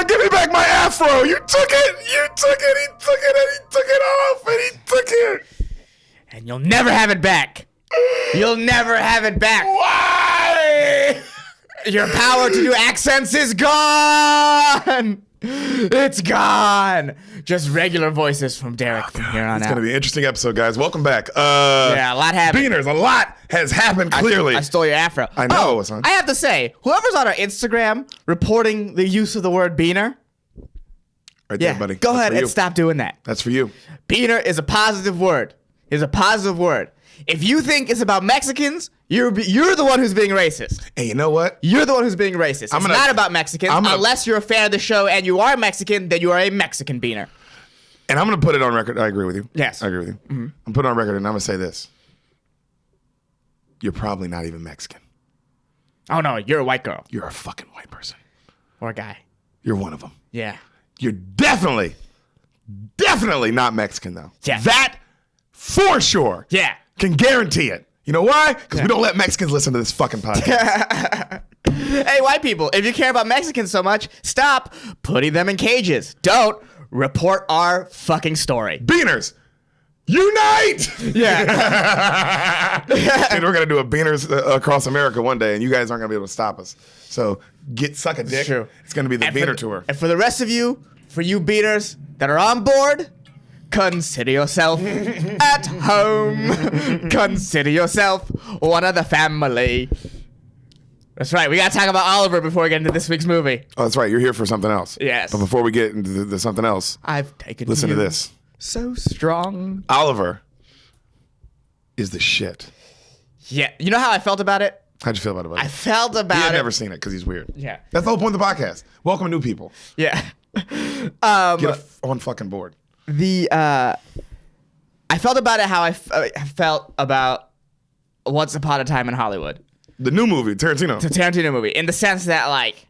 give me back my afro. You took it. You took it. He took it and he took it off and he took it. And you'll never have it back. You'll never have it back. Why? Your power to do accents is gone. It's gone. Just regular voices from Derek from here on out. It's going to be an interesting episode, guys. Welcome back. Yeah, a lot happened. Beaners, a lot has happened, clearly. I stole your afro. I know, son. I have to say, whoever's on our Instagram reporting the use of the word beaner, Right there, buddy. go That's ahead for you. and stop doing that. That's for you. Beaner is a positive word. Is a positive word. If you think it's about Mexicans, you're the one who's being racist. And you know what? You're the one who's being racist. It's not about Mexicans. Unless you're a fan of the show and you are Mexican, then you are a Mexican beaner. And I'm going to put it on record. I agree with you. Yes. I agree with you. Mm-hmm. I'm putting it on record and I'm going to say this. You're probably not even Mexican. Oh, no. You're a white girl. You're a fucking white person. Or a guy. You're one of them. Yeah. You're definitely not Mexican, though. Yeah. That, for sure. Yeah. Can guarantee it. You know why? Because we don't let Mexicans listen to this fucking podcast. Hey, white people, if you care about Mexicans so much, stop putting them in cages. Don't report our fucking story. Beaners, unite! Yeah. And we're going to do a Beaners across America one day, and you guys aren't going to be able to stop us. So suck a dick. It's true. It's going to be the Beaner tour. And for the rest of you, for you beaners that are on board, consider yourself at home. Consider yourself one of the family. That's right. We got to talk about Oliver before we get into this week's movie. Oh, that's right. You're here for something else. Yes. But before we get into the something else, I've taken listen you to this. So strong. Oliver is the shit. Yeah. You know how I felt about it? How'd you feel about it, buddy? I felt about He had it. never seen it because he's weird. Yeah. That's the whole point of the podcast. Welcome new people. Yeah. Get on fucking board. I felt about it how I felt about Once Upon a Time in Hollywood. The new movie, Tarantino. The Tarantino movie. In the sense that, like,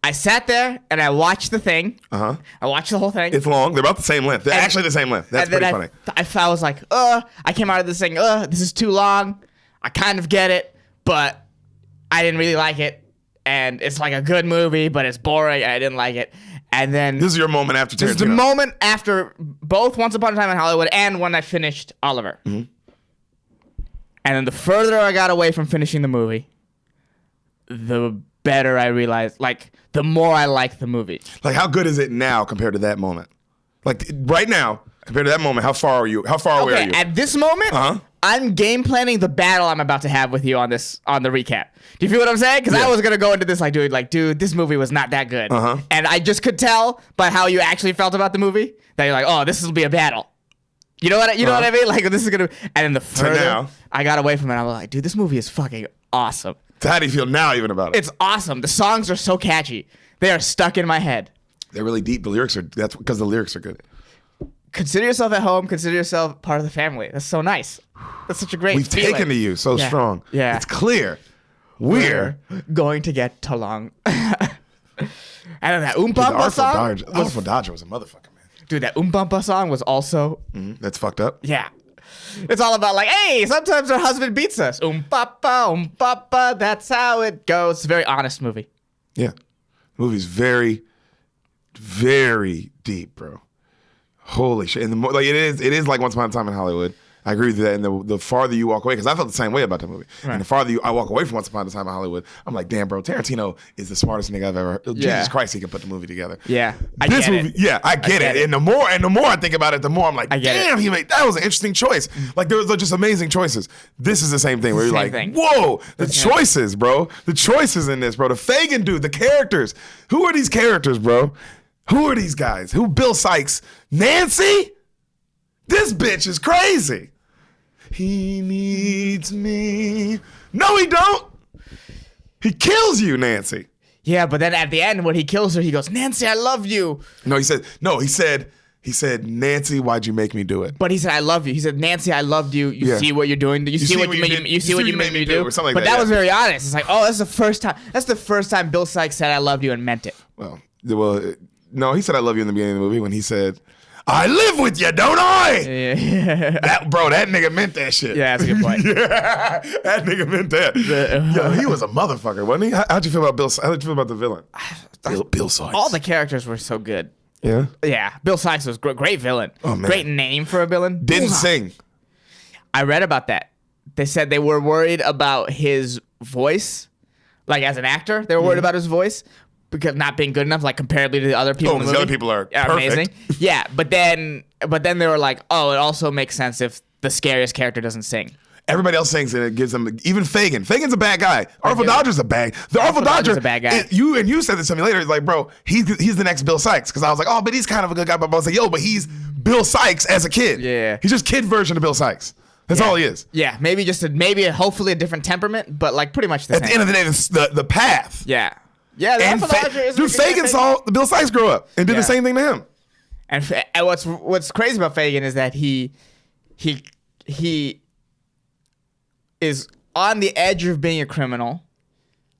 I sat there and I watched the thing. Uh-huh. I watched the whole thing. It's long. They're about the same length. They're actually the same length. That's pretty funny. I was like, I came out of this thing, this is too long. I kind of get it, but I didn't really like it. And it's like a good movie, but it's boring. I didn't like it. And then This is your moment after Tarantino. this is the moment after both Once Upon a Time in Hollywood and when I finished Oliver. Mm-hmm. And then the further I got away from finishing the movie, the better I realized, like, the more I like the movie. Like, how good is it now compared to that moment? Like, right now, compared to that moment, how far are you? How far away are you? At this moment, I'm game planning the battle I'm about to have with you on the recap. Do you feel what I'm saying? Because I was gonna go into this like, dude, this movie was not that good, and I just could tell by how you actually felt about the movie that you're like, oh, this will be a battle. You know what I mean? Like, this is gonna. And then the further I got away from it, I was like, dude, this movie is fucking awesome. So how do you feel now even about it? It's awesome. The songs are so catchy. They are stuck in my head. They're really deep. That's because the lyrics are good. Consider yourself at home. Consider yourself part of the family. That's so nice. That's such a great We've feeling. taken to you so strong. Yeah. It's clear. We're going to get along. And then that Bumpa song. Artful Dodger was a motherfucker, man. Dude, that Bumpa song was also. That's fucked up. Yeah. It's all about like, hey, sometimes our husband beats us. Papa, that's how it goes. It's a very honest movie. Yeah. The movie's very, very deep, bro. Holy shit. And the more, like, it is like Once Upon a Time in Hollywood. I agree with that. And the farther you walk away, because I felt the same way about the movie. Right. And the farther I walk away from Once Upon a Time in Hollywood, I'm like, damn, bro, Tarantino is the smartest nigga I've ever heard. Yeah. Jesus Christ, he can put the movie together. Yeah. I get it. And the more I think about it, the more I'm like, damn, that was an interesting choice. Like, there was just amazing choices. This is the same thing where you're like, whoa, the choices, bro. The choices in this, bro. The Fagin dude, the characters. Who are these characters, bro? Who are these guys? Who? Bill Sykes? Nancy? This bitch is crazy. He needs me. No, he don't. He kills you, Nancy. Yeah, but then at the end, when he kills her, he goes, Nancy, I love you. He said, Nancy, why'd you make me do it? But he said, I love you. He said, Nancy, I loved you. You see what you're doing. You see what you made me do. Or something but like that was very honest. It's like, oh, that's the first time Bill Sykes said I loved you and meant it. Well, No, he said I love you in the beginning of the movie when he said, I live with you, don't I? Yeah. That nigga meant that shit. Yeah, that's a good point. Yeah, that nigga meant that. Yo, he was a motherfucker, wasn't he? How'd you feel about Bill? How'd you feel about the villain? Bill Sykes. All the characters were so good. Yeah? Yeah, Bill Sykes was great villain. Oh, man. Great name for a villain. Didn't sing. I read about that. They said they were worried about his voice. Like, as an actor, they were worried about his voice. Because not being good enough, like comparatively to the other people. The other people are amazing. Yeah, but then they were like, oh, it also makes sense if the scariest character doesn't sing. Everybody else sings and it gives them, even Fagin. Fagin's a bad guy. Artful Dodger's a bad. The Artful Dodger's a bad guy. You said this to me later. It's like, bro, he's the next Bill Sykes. Because I was like, oh, but he's kind of a good guy. But I was like, yo, but he's Bill Sykes as a kid. Yeah. He's just kid version of Bill Sykes. That's all he is. Yeah, maybe hopefully a different temperament, but like pretty much the same. At the end of the day, the path. Yeah. Yeah, and Fagin saw Bill Sykes grow up and did the same thing to him. And what's crazy about Fagin is that he is on the edge of being a criminal,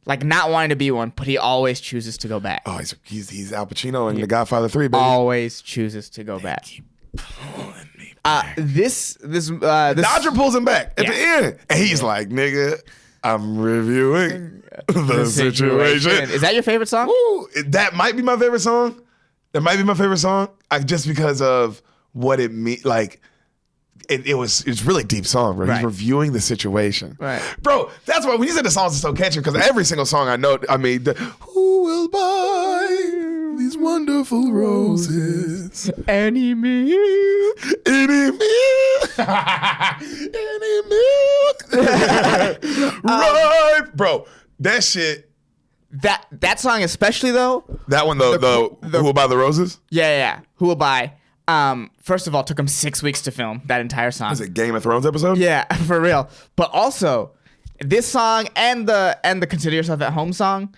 like not wanting to be one, but he always chooses to go back. Oh, he's Al Pacino in The Godfather 3, baby. Always chooses to go back. Keep pulling me back. This Dodger pulls him back at the end, and he's like, "Nigga, I'm reviewing the situation." Is that your favorite song? Ooh, that might be my favorite song. Just because of what it means. Like, it's really deep song, bro. Right. He's reviewing the situation. Right. Bro, that's why when you said the songs are so catchy, because every single song I know, who will buy these wonderful roses? Any milk. Any milk. Any milk. Right. Bro, that shit. That song especially though. That one though, Who Will Buy the Roses? Yeah. Who Will Buy? First of all, it took him 6 weeks to film that entire song. Was it Game of Thrones episode? Yeah, for real. But also, this song and the Consider Yourself at Home song,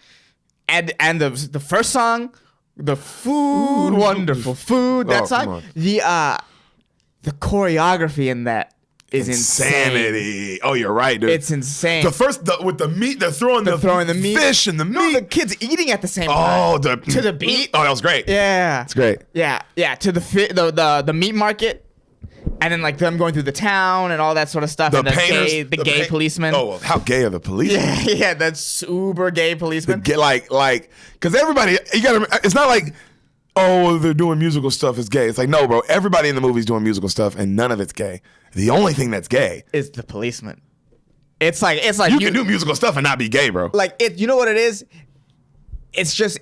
and the first song, the food, wonderful food, that song, the choreography in that is insanity. Insane. Oh, you're right, dude. It's insane. With the meat, they're throwing the meat, fish and the meat. No, the kids eating at the same time. To the beat. Oh, that was great. Yeah, it's great. Yeah. To the meat market, and then like them going through the town and all that sort of stuff. The and painters, the gay policeman. Oh, well, how gay are the policemen? Yeah, that's uber gay policeman. Because everybody, it's not like, oh, they're doing musical stuff is gay. It's like, no, bro, everybody in the movie's doing musical stuff and none of it's gay. The only thing that's gay is the policeman. It's like you can do musical stuff and not be gay, bro. Like you know what it is? It just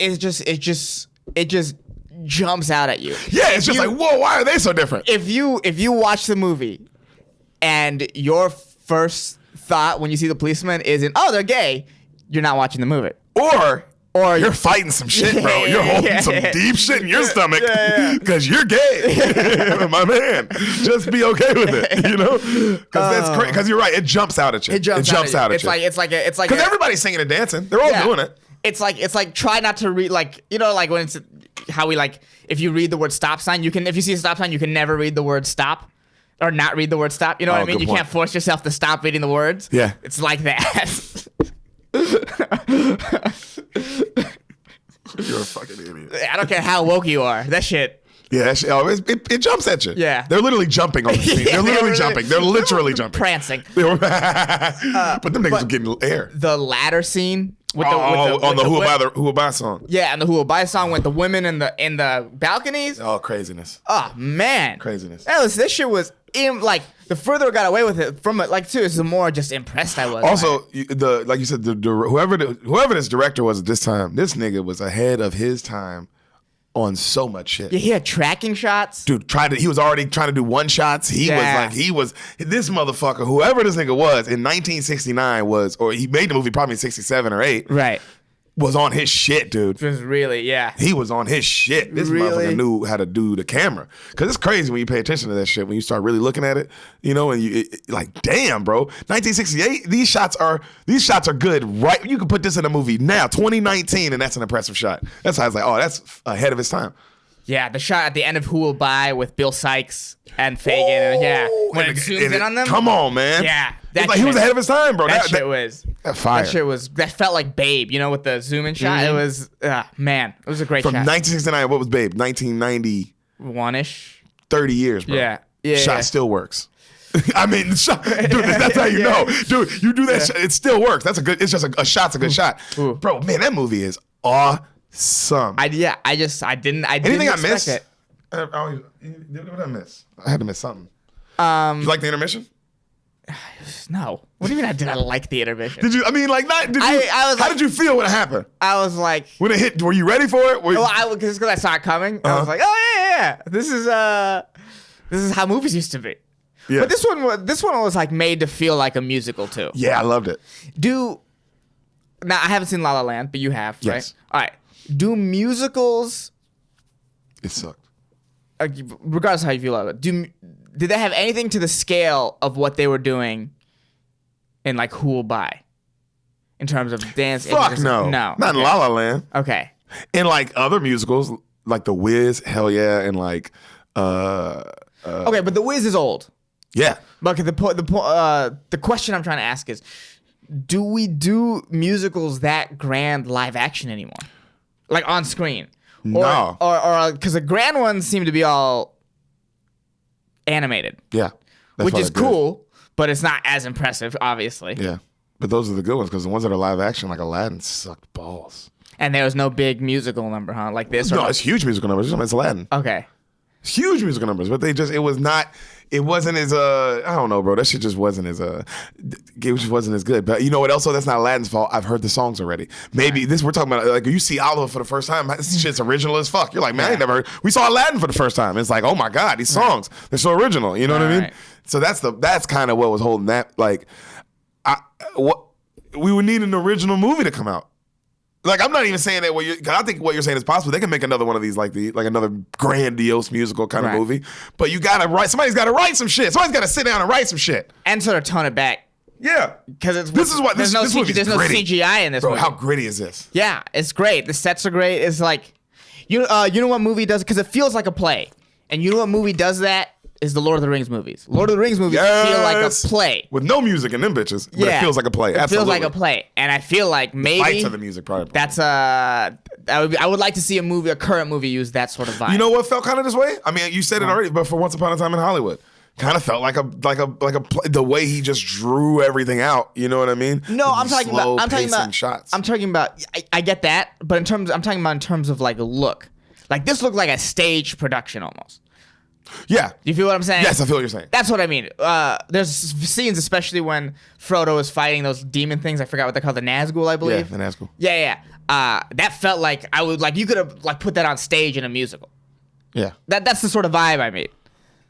jumps out at you. Yeah, it's just like, whoa, why are they so different? If you watch the movie and your first thought when you see the policeman isn't, oh, they're gay, you're not watching the movie. Or you're fighting some shit, bro. You're holding some deep shit in your stomach because you're gay, my man. Just be okay with it, you know? Because that's crazy. Because you're right, it jumps out at you. It jumps out at you. It's like because everybody's singing and dancing. They're all doing it. It's like try not to read, like, you know, like when it's how we like if you read the word stop sign, if you see a stop sign, you can never read the word stop. Or not read the word stop. You know what I mean? You can't force yourself to stop reading the words. Yeah. It's like that. You're a fucking idiot. I don't care how woke you are. That shit. Yeah, that shit, it jumps at you. Yeah. They're literally jumping on the scene. They're literally jumping. They're literally jumping. Prancing. But them niggas were getting air. The ladder scene with the Who Will Buy song. Yeah, and the Who Will Buy song with the women in the balconies. Oh, craziness. Oh man. Craziness. This shit was like the further I got away with it from it, like seriously, the more just impressed I was. Also, like you said, whoever this director was at this time, this nigga was ahead of his time on so much shit. Yeah, he had tracking shots. Dude, he was already trying to do one shots. He was this motherfucker, whoever this nigga was in 1969 or he made the movie probably in 67 or 8. Right. Was on his shit, dude. Just really, yeah. He was on his shit. This motherfucker knew how to do the camera. Because it's crazy when you pay attention to that shit, when you start really looking at it, you know, and like, damn, bro. 1968, these shots are good, right? You can put this in a movie now, 2019, and that's an impressive shot. That's how I was like, oh, that's ahead of his time. Yeah, the shot at the end of Who Will Buy with Bill Sykes and Fagin. When it zooms in on them. Come on, man. Yeah. It's like he was ahead of his time, bro. That shit was fire. That felt like Babe, you know, with the zoom in shot. It was man, it was a great From shot. 1969, what was Babe? 1990. One-ish. 30 years, bro. Yeah. Shot still works. I mean, dude, that's how you know. Dude, you do that shot, it still works. It's just a shot's a good shot. Ooh. Bro, man, that movie is awesome. I didn't Anything I missed? it. What did I miss? I had to miss something. You like the intermission? No. What do you mean did I like the intermission? Did you? I mean, like, not. Did you? How did you feel when it happened? I was like, when it hit, were you ready for it? Because I saw it coming. I was like, oh yeah. This is how movies used to be. Yeah. But this one was like made to feel like a musical too. Yeah, I loved it. Now I haven't seen La La Land, but you have, right? Yes. All right. Do musicals? It sucked. Regardless of how you feel about it, did they have anything to the scale of what they were doing in like Who Will Buy? In terms of dance? Fuck no. No. Not in La La Land. Okay. In like other musicals, like The Wiz, hell yeah, and like okay, but The Wiz is old. Yeah. But the question I'm trying to ask is, do we do musicals that grand live action anymore? Like on screen? No. Or because the grand ones seem to be all animated. Yeah. Which is cool, but it's not as impressive, obviously. Yeah. But those are the good ones because the ones that are live action, like Aladdin, sucked balls. And there was no big musical number, huh? Like this? No, it's huge musical numbers. It's Aladdin. Okay. It's huge musical numbers, but it wasn't as I don't know, bro. That shit just wasn't as it just wasn't as good. But you know what else? That's not Aladdin's fault. I've heard the songs already. Maybe we're talking about like you see Oliver for the first time. This shit's original as fuck. You're like, man, I ain't never heard. We saw Aladdin for the first time. It's like, oh my god, these songs, they're so original. You know what I mean? Right. So that's kind of what was holding that. Like, we would need an original movie to come out. Like, I'm not even saying that I think what you're saying is possible. They can make another one of these, like another grandiose musical kind of movie. But somebody's gotta write some shit. Somebody's gotta sit down and write some shit. And sort of tone it back. Yeah. Because there's no CGI in this movie. How gritty is this? Yeah, it's great. The sets are great. It's like, you know what movie does it? Because it feels like a play. And you know what movie does that? Is the Lord of the Rings movies. Lord of the Rings movies feel like a play. With no music in them bitches, but it feels like a play. Absolutely. It feels like a play. And I feel like maybe... The fights of the music, probably. That's I would like to see a current movie use that sort of vibe. You know what felt kind of this way? I mean, you said it already, but for Once Upon a Time in Hollywood. Kind of felt like a the way he just drew everything out. You know what I mean? No, I'm talking about shots. I'm talking about. I get that, but I'm talking about in terms of like a look. Like this looked like a stage production almost. Yeah. You feel what I'm saying? Yes, I feel what you're saying. That's what I mean. There's scenes, especially when Frodo is fighting those demon things. I forgot what they're called. The Nazgul, I believe. Yeah, the Nazgul. Yeah. That felt like you could have like put that on stage in a musical. Yeah. That's the sort of vibe I made.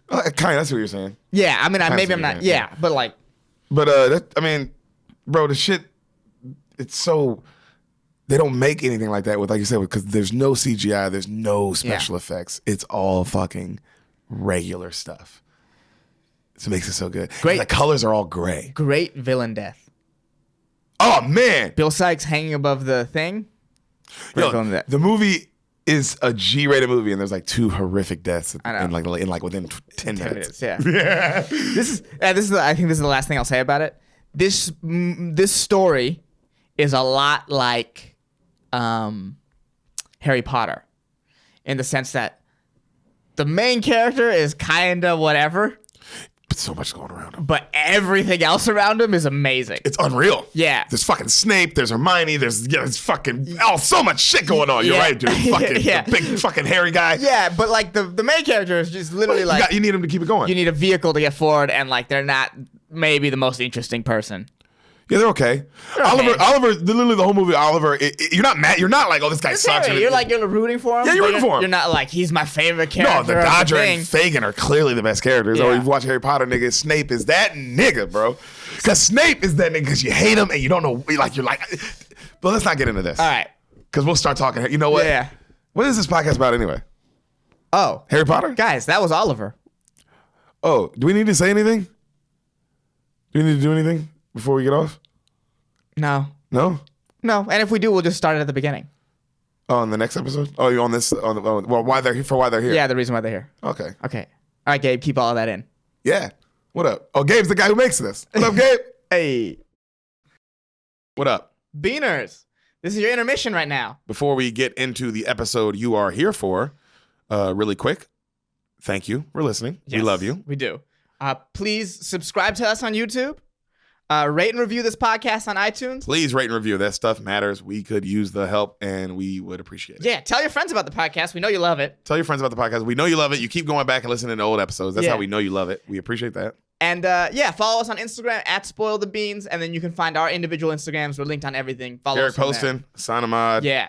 Kind of. That's what you're saying. Yeah. I mean, maybe I'm not. Yeah, but like. But I mean, bro, the shit. It's so. They don't make anything like that with, like you said, because there's no CGI, there's no special effects. It's all fucking regular stuff. So it makes it so good. Great. The colors are all gray. Great villain death. Oh man, Bill Sykes hanging above the thing. The movie is a G-rated movie, and there's like 2 horrific deaths in within 10 minutes. Yeah. This is. I think this is the last thing I'll say about it. This story is a lot like Harry Potter, in the sense that the main character is kind of whatever. But so much going around him. But everything else around him is amazing. It's unreal. Yeah. There's fucking Snape. There's Hermione. There's fucking so much shit going on. You're right, dude. The big fucking hairy guy. Yeah, but like the main character is just literally you need him to keep it going. You need a vehicle to get forward, and like they're not maybe the most interesting person. Yeah, they're okay. Oliver, literally the whole movie, Oliver, you're not mad. You're not like, oh, this guy sucks. You're rooting for him. Yeah, you're rooting for him. You're not like, he's my favorite character. No, the Dodger and Fagin are clearly the best characters. Yeah. Or you've watched Harry Potter, nigga. Snape is that nigga, bro. Because Snape is that nigga because you hate him and you don't know, like, you're like, but let's not get into this. All right. Because we'll start talking. You know what? Yeah. What is this podcast about anyway? Oh. Harry Potter? Guys, that was Oliver. Oh, do we need to say anything? Do we need to do anything before we get off? No. No? No. And if we do, we'll just start it at the beginning. Oh, on the next episode? Oh, you're on this? Why they're here? Yeah, the reason why they're here. Okay. All right, Gabe, keep all of that in. Yeah. What up? Oh, Gabe's the guy who makes this. What up, Gabe? Hey. What up? Beaners. This is your intermission right now. Before we get into the episode you are here for, really quick, thank you for listening. Yes, we love you. We do. Please subscribe to us on YouTube. Rate and review this podcast on iTunes. Please rate and review. That stuff matters. We could use the help, and we would appreciate it. Yeah, tell your friends about the podcast. We know you love it. Tell your friends about the podcast. We know you love it. You keep going back and listening to old episodes. That's how we know you love it. We appreciate that. And follow us on Instagram at Spoil the Beans, and then you can find our individual Instagrams. We're linked on everything. Follow Derek us on Poston, Hassan Ahmad. Yeah.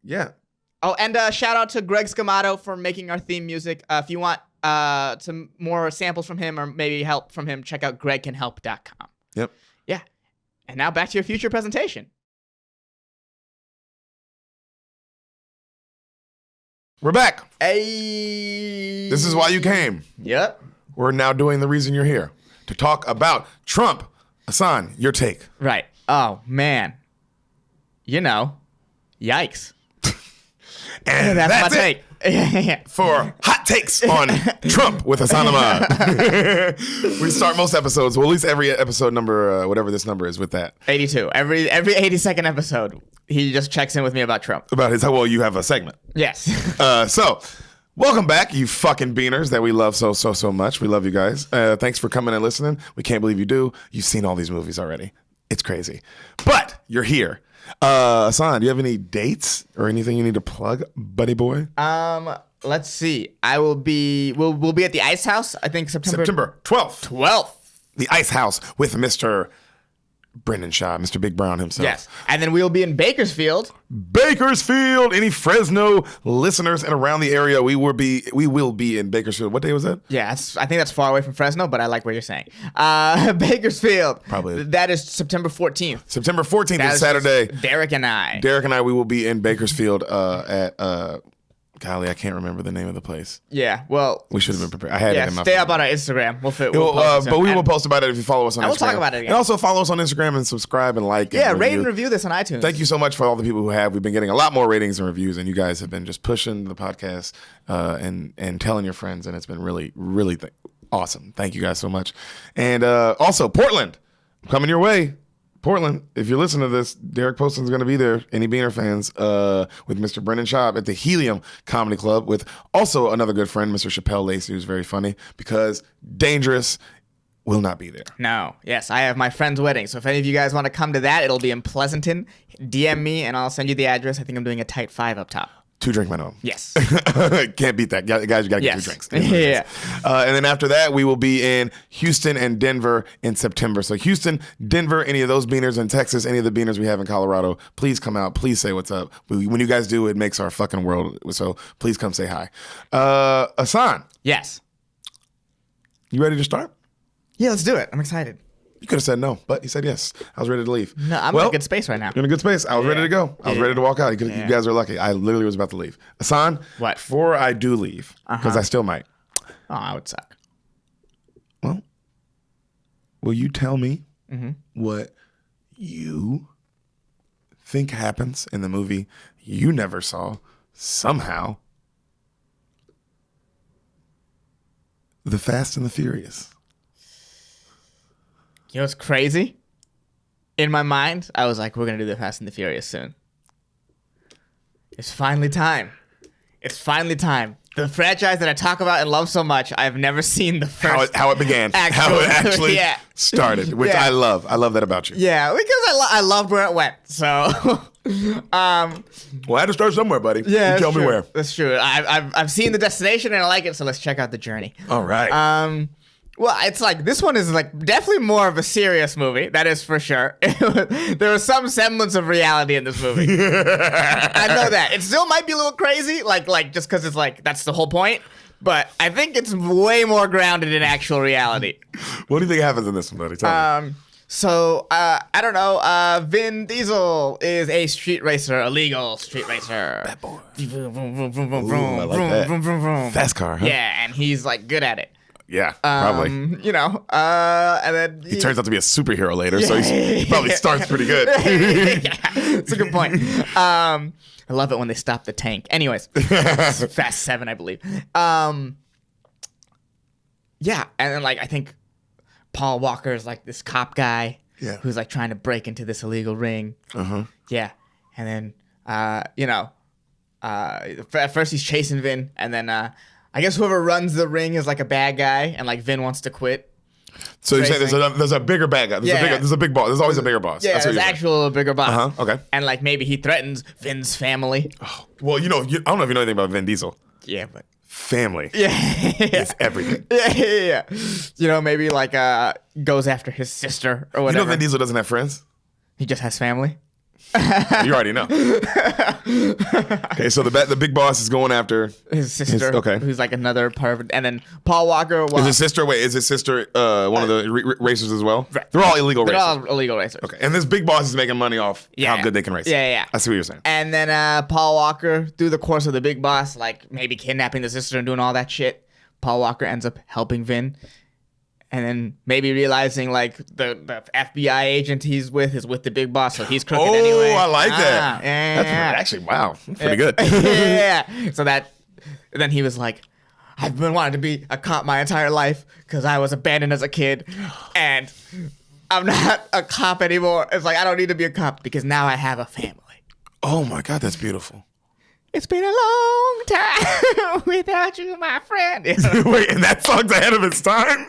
Yeah. Oh, and shout out to Greg Scamato for making our theme music. If you want some more samples from him or maybe help from him, check out gregcanhelp.com. Yep. Yeah. And now back to your future presentation. We're back. Hey. This is why you came. Yep. We're now doing the reason you're here. To talk about Trump. Hassan, your take. Right. Oh, man. You know. Yikes. And that's my it take. for hot takes on Trump with Hassan Ahmad. We start most episodes, well, at least every episode number, whatever this number is, with that. 82. Every 82nd episode, he just checks in with me about Trump. About his, well, you have a segment. Yes. So, welcome back, you fucking beaners that we love so much. We love you guys. Thanks for coming and listening. We can't believe you do. You've seen all these movies already. It's crazy. But you're here. Hassan, do you have any dates or anything you need to plug, buddy boy? Let's see. We'll be at the Ice House, I think September 12th. 12th. The Ice House with Mr. Brendan Shaw, Mr. Big Brown himself. Yes. And then we'll be in Bakersfield. Any Fresno listeners and around the area, we will be in Bakersfield. What day was that? Yeah, I think that's far away from Fresno, but I like what you're saying. Bakersfield. Probably. That is September 14th. September 14th is Saturday. Derek and I, we will be in Bakersfield at golly, I can't remember the name of the place. Yeah, well, we should have been prepared. I had it in my phone. Stay up on our Instagram. But we will post about it if you follow us on Instagram. We'll talk about it again. And also follow us on Instagram and subscribe and like. Yeah, rate and review this on iTunes. Thank you so much for all the people who have. We've been getting a lot more ratings and reviews, and you guys have been just pushing the podcast and telling your friends, and it's been really, really awesome. Thank you guys so much. And also, Portland, I'm coming your way. Portland, if you're listening to this, Derek Poston's going to be there, any Beaner fans, with Mr. Brendan Schaub at the Helium Comedy Club with also another good friend, Mr. Chappelle Lacey, who's very funny, because Dangerous will not be there. No. Yes, I have my friend's wedding. So if any of you guys want to come to that, it'll be in Pleasanton. DM me and I'll send you the address. I think I'm doing a tight 5 up top. 2 drink minimum. Yes. Can't beat that. Guys, you got to get 2 drinks. Yeah. And then after that, we will be in Houston and Denver in September. So Houston, Denver, any of those Beaners in Texas, any of the Beaners we have in Colorado, please come out. Please say what's up. When you guys do, it makes our fucking world. So please come say hi. Hassan. Yes. You ready to start? Yeah, let's do it. I'm excited. You could have said no, but he said yes. I was ready to leave. No, I'm in a good space right now. You're in a good space. I was ready to go. I was ready to walk out. You guys are lucky. I literally was about to leave. Hassan, what? Before I do leave, because I still might. Oh, I would suck. Well, will you tell me what you think happens in the movie you never saw somehow? The Fast and the Furious. You know what's crazy? In my mind, I was like, we're going to do The Fast and the Furious soon. It's finally time. It's finally time. The franchise that I talk about and love so much, I've never seen the first. How it began. How it actually started, which I love. I love that about you. Yeah, because I loved where it went. So, well, I had to start somewhere, buddy. Yeah, you tell me where. That's true. I've seen the destination and I like it, so let's check out the journey. All right. Well, it's like, this one is like definitely more of a serious movie. That is for sure. There was some semblance of reality in this movie. I know that. It still might be a little crazy, like just because it's like, that's the whole point. But I think it's way more grounded in actual reality. What do you think happens in this one, buddy? Tell me. So, I don't know. Vin Diesel is a street racer, a legal street racer. Bad boy. Ooh, I like that. Fast car, huh? Yeah, and he's like good at it. Yeah, probably. You know, and then he turns out to be a superhero later, so he probably starts pretty good. Yeah, it's a good point. I love it when they stop the tank. Anyways, Fast 7, I believe. Yeah, and then like I think Paul Walker is like this cop guy Yeah. who's like trying to break into this illegal ring. Yeah, and then at first he's chasing Vin, and then I guess whoever runs the ring is like a bad guy, and like Vin wants to quit. So you're saying there's a bigger bad guy. There's a big boss. There's always a bigger boss. Yeah, there's actual bigger boss. Okay. And like maybe he threatens Vin's family. Oh, well, I don't know if you know anything about Vin Diesel. Yeah, but Family. Yeah. It's everything. Yeah. Maybe like goes after his sister or whatever. You know Vin Diesel doesn't have friends? He just has family. You already know. Okay, so the big boss is going after his sister, who's like another part of it. And then Paul Walker. Is his sister one of the racers as well? Right. They're all illegal racers. They're all illegal racers. Okay, and this big boss is making money off how good they can race. Yeah. I see what you're saying. And then Paul Walker, through the course of the big boss, like maybe kidnapping the sister and doing all that shit, Paul Walker ends up helping Vin. And then maybe realizing like the FBI agent he's with is with the big boss, so he's crooked anyway. Oh, I like that. Yeah. That's actually, wow. That's pretty good. Yeah. So then he was like, I've been wanting to be a cop my entire life because I was abandoned as a kid. And I'm not a cop anymore. It's like, I don't need to be a cop because now I have a family. Oh my God, that's beautiful. It's been a long time without you, my friend. Wait, and that song's ahead of its time?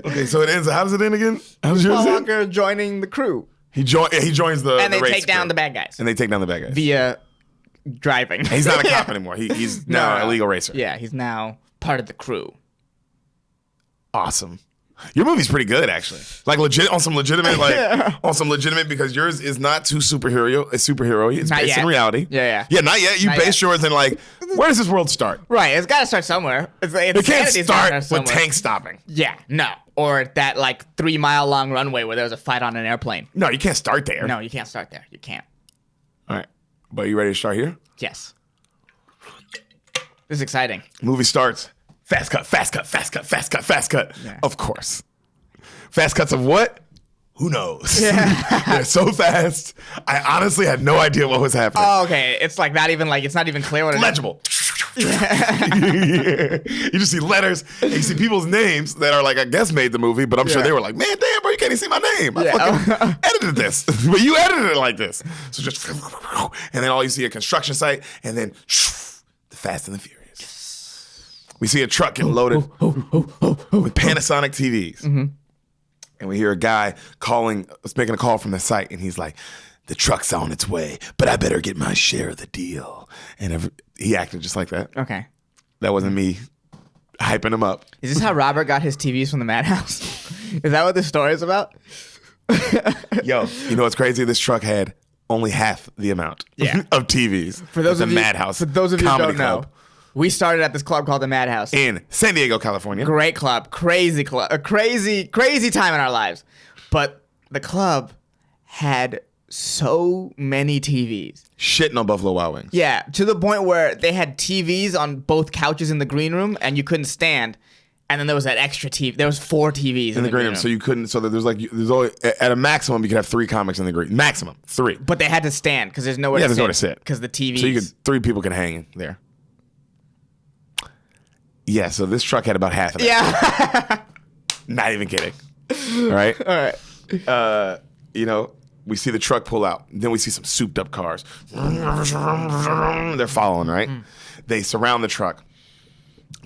Okay, so it ends. How does it end again? How's yours Paul end? Walker joining the crew. He joins the And they race take down crew. the bad guys. And they take down the bad guys. Via driving. He's not a cop anymore. He's now an illegal racer. Yeah, he's now part of the crew. Awesome. Your movie's pretty good, actually. Like legit on some legitimate, because yours is not too superhero. It's superhero. It's Not based yet. in reality. Yeah. Yeah, not yet. You Not based yet. yours in like, where does this world start? Right, it's got to start somewhere. It can't start with tanks stopping. Yeah, no. Or that like 3 mile long runway where there was a fight on an airplane. No, you can't start there. No, you can't start there. You can't. All right, but you ready to start here? Yes. This is exciting. Movie starts. Fast cut, fast cut, fast cut, fast cut, fast cut. Yeah. Of course. Fast cuts of what? Who knows? They're so fast. I honestly had no idea what was happening. Oh, okay. It's like not even clear what it is. Legible. Yeah. You just see letters and you see people's names that are like, I guess made the movie, but I'm sure they were like, man, damn, bro, you can't even see my name. I fucking edited this. But you edited it like this. So just, and then all you see a construction site and then the Fast and the Furious. We see a truck get loaded with Panasonic TVs. Mm-hmm. And we hear a guy making a call from the site, and he's like, the truck's on its way, but I better get my share of the deal. And he acted just like that. Okay. That wasn't me hyping him up. Is this how Robert got his TVs from the madhouse? Is that what this story is about? Yo, you know what's crazy? This truck had only half the amount of TVs. For those of you, Madhouse. For those of you who Comedy don't know, Club we started at this club called the Madhouse. in San Diego, California. Great club, crazy club, a crazy time in our lives. But the club had so many TVs. Shitting on Buffalo Wild Wings. Yeah, to the point where they had TVs on both couches in the green room, and you couldn't stand. And then there was that extra TV. There was 4 TVs in the green room. So you couldn't. So there's always at a maximum you could have 3 comics in the green. Maximum 3. But they had to stand because there's nowhere. There's nowhere to sit because the TVs. So 3 people can hang there. Yeah. So this truck had about half of that. Yeah. Not even kidding. All right. All right. We see the truck pull out. Then we see some souped up cars. They're following, right? They surround the truck.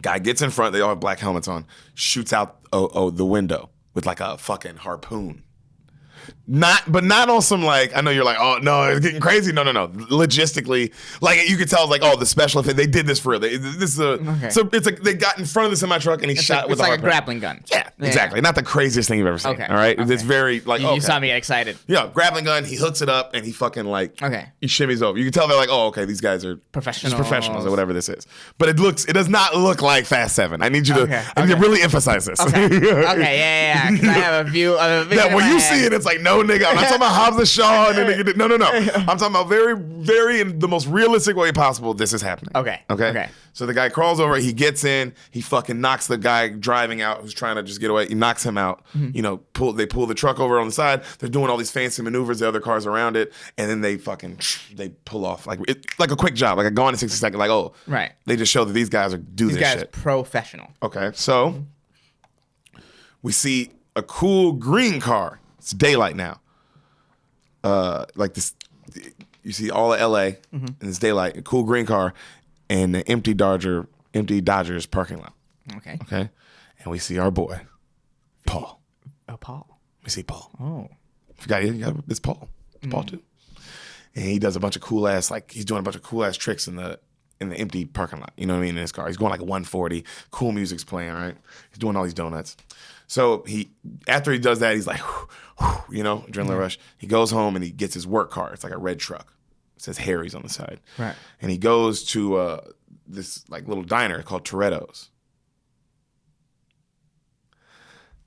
Guy gets in front. They all have black helmets on. Shoots out the window with like a fucking harpoon. Not on some like, I know you're like, oh no, it's getting crazy. No. Logistically, like you could tell, like, oh, the special effect, they did this for real. So it's like they got in front of the semi truck and he shot with it's a like harpoon. a grappling gun. Yeah, exactly. Not the craziest thing you've ever seen. Okay. All right, Okay. it's very like You saw me get excited. Yeah, grappling gun. He hooks it up and he fucking like Okay. he shimmies over. You can tell they're like, oh, okay, these guys are Professionals. just professionals or whatever this is. But it does not look like Fast 7. I need you to really emphasize this. Okay. Okay. Yeah. 'Cause I have a view. That when you see it, it's like, no, No, nigga. I'm not talking about Hobbs and Shaw. And then nigga, no. I'm talking about very, very in the most realistic way possible. This is happening. Okay. So the guy crawls over. He gets in. He fucking knocks the guy driving out who's trying to just get away. He knocks him out. Mm-hmm. You know, they pull the truck over on the side. They're doing all these fancy maneuvers. The other cars around it, and then they pull off like a quick job, like a gone in 60 seconds. Like right. They just show that these guys do this shit. Professional. Okay, so we see a cool green car. It's daylight now. Like this, you see all of LA, and it's daylight. A cool green car, and the empty Dodgers parking lot. Okay. And we see our boy, Paul. Oh, Paul. We see Paul. Oh. It's Paul. It's Paul too. And he does a bunch of cool ass, like he's doing a bunch of cool ass tricks in the empty parking lot. You know what I mean? In his car, he's going like 140. Cool music's playing, right? He's doing all these donuts. So after he does that, he's like, you know, adrenaline rush. He goes home and he gets his work car. It's like a red truck. It says Harry's on the side. Right. And he goes to this like little diner called Toretto's.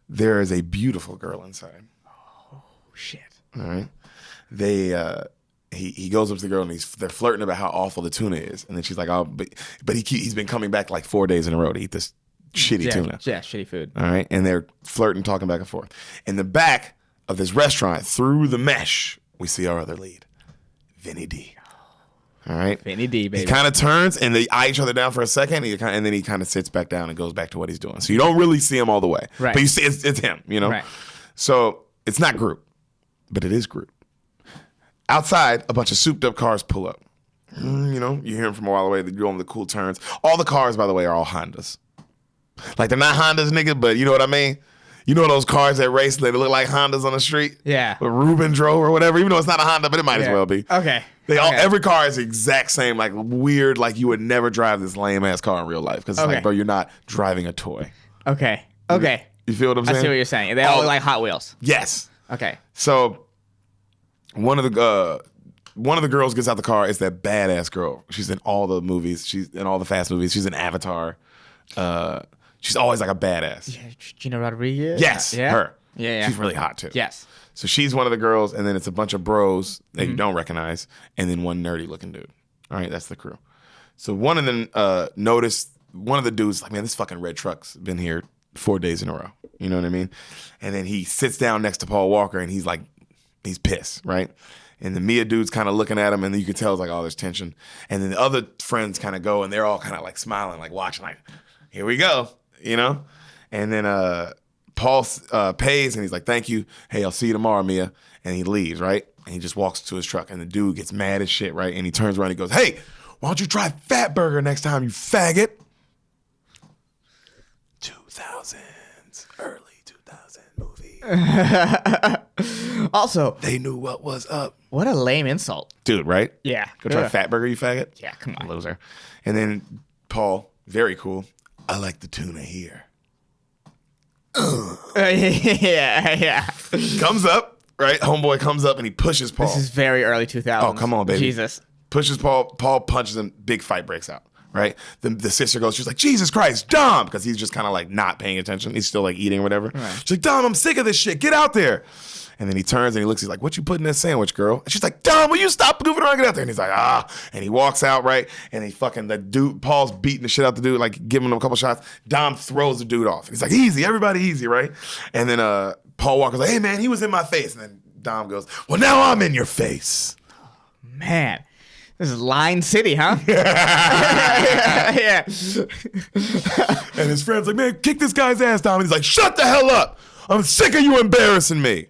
There is a beautiful girl inside. Oh shit! All right. He goes up to the girl and they're flirting about how awful the tuna is, and then she's like, "Oh, but he's been coming back like 4 days in a row to eat this shitty tuna." Yeah, shitty food. All right, and they're flirting, talking back and forth. In the back of this restaurant, through the mesh, we see our other lead, Vinny D. All right, Vinny D, baby. He kind of turns and they eye each other down for a second, and then he kind of sits back down and goes back to what he's doing. So you don't really see him all the way, right? But you see it's him, you know. Right. So it's not Groot, but it is Groot. Outside, a bunch of souped up cars pull up. You know, you hear them from a while away. They're doing the cool turns. All the cars, by the way, are all Hondas. Like, they're not Hondas, nigga, but you know what I mean? You know those cars that race, they look like Hondas on the street? Yeah. Or Ruben drove or whatever, even though it's not a Honda, but it might as well be. Okay. Every car is the exact same, like weird, like you would never drive this lame-ass car in real life. Because it's like, bro, you're not driving a toy. Okay. You feel what I'm saying? I see what you're saying. They all look like Hot Wheels. Yes. Okay. So one of the girls gets out the car. It's that badass girl. She's in all the movies. She's in all the Fast movies. She's in Avatar. She's always like a badass. Yeah, Gina Rodriguez? Yes, her. Yeah. She's really hot too. Yes. So she's one of the girls, and then it's a bunch of bros that you don't recognize, and then one nerdy looking dude. All right, that's the crew. So one of them noticed, one of the dudes like, man, this fucking red truck's been here 4 days in a row. You know what I mean? And then he sits down next to Paul Walker, and he's pissed, right? And the Mia dude's kind of looking at him, and you can tell it's like, oh, there's tension. And then the other friends kind of go, and they're all kind of like smiling, like watching, like, here we go, you know? And then Paul pays, and he's like, thank you. Hey, I'll see you tomorrow, Mia. And he leaves, right? And he just walks to his truck, and the dude gets mad as shit, right? And he turns around and he goes, hey, why don't you try Fat Burger next time, you faggot? 2000s, early 2000 movie. Also, they knew what was up. What a lame insult. Dude, right? Yeah. Go try Fat Burger, you faggot? Yeah, come on. Loser. And then Paul, very cool, I like the tuna here. Yeah. Comes up, right? Homeboy comes up and he pushes Paul. This is very early 2000s. Oh, come on, baby. Jesus. Pushes Paul. Paul punches him. Big fight breaks out, right? The sister goes, she's like, Jesus Christ, Dom! Because he's just kind of like not paying attention. He's still like eating or whatever. Right. She's like, Dom, I'm sick of this shit. Get out there. And then he turns and he looks, he's like, what you put in that sandwich, girl? And she's like, Dom, will you stop goofing around and get out there? And he's like, ah. And he walks out, right? And the dude, Paul's beating the shit out the dude, like giving him a couple shots. Dom throws the dude off. He's like, easy, everybody easy, right? And then Paul Walker's like, hey, man, he was in my face. And then Dom goes, well, now I'm in your face. Man. This is Line City, huh? Yeah. And his friend's like, man, kick this guy's ass, Dom. And he's like, shut the hell up. I'm sick of you embarrassing me.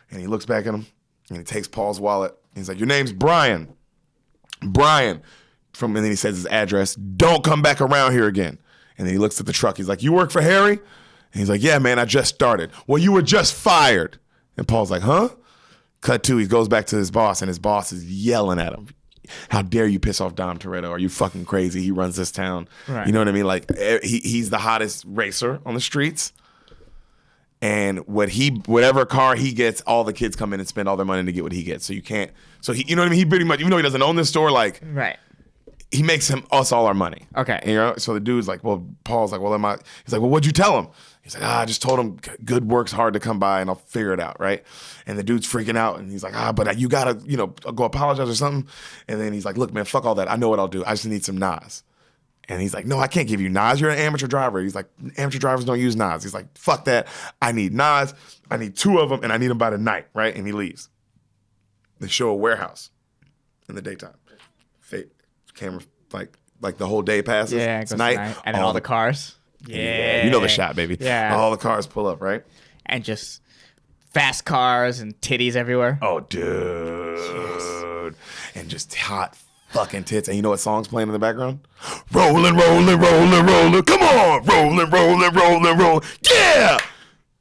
And he looks back at him and he takes Paul's wallet. He's like, your name's Brian. Brian. And then he says his address. Don't come back around here again. And then he looks at the truck. He's like, you work for Harry? And he's like, yeah, man, I just started. Well, you were just fired. And Paul's like, huh? Cut to, he goes back to his boss, and his boss is yelling at him. How dare you piss off Dom Toretto? Are you fucking crazy? He runs this town. Right. You know what I mean? Like, he's the hottest racer on the streets. And whatever car he gets, all the kids come in and spend all their money to get what he gets. So you can't. So he, you know what I mean? He pretty much, even though he doesn't own this store, like, right. he makes us all our money. Okay. You know, so the dude's like, well, Paul's like, well, he's like, well, what'd you tell him? He's like, I just told him good work's hard to come by and I'll figure it out, right? And the dude's freaking out and he's like, but you gotta, go apologize or something. And then he's like, look, man, fuck all that. I know what I'll do. I just need some Nas. And he's like, no, I can't give you Nas. You're an amateur driver. He's like, amateur drivers don't use Nas. He's like, fuck that. I need Nas. I need 2 of them and I need them by the night, right? And he leaves. They show a warehouse in the daytime. Fake camera, like the whole day passes. Yeah, it goes night. And then all the cars. Yeah. You know the shot, baby. Yeah. All the cars pull up, right? And just fast cars and titties everywhere. Oh, dude. Yes. And just hot fucking tits. And you know what song's playing in the background? Rolling, rolling, rolling, rolling. Come on. Rolling, rolling, rolling, rolling. Yeah.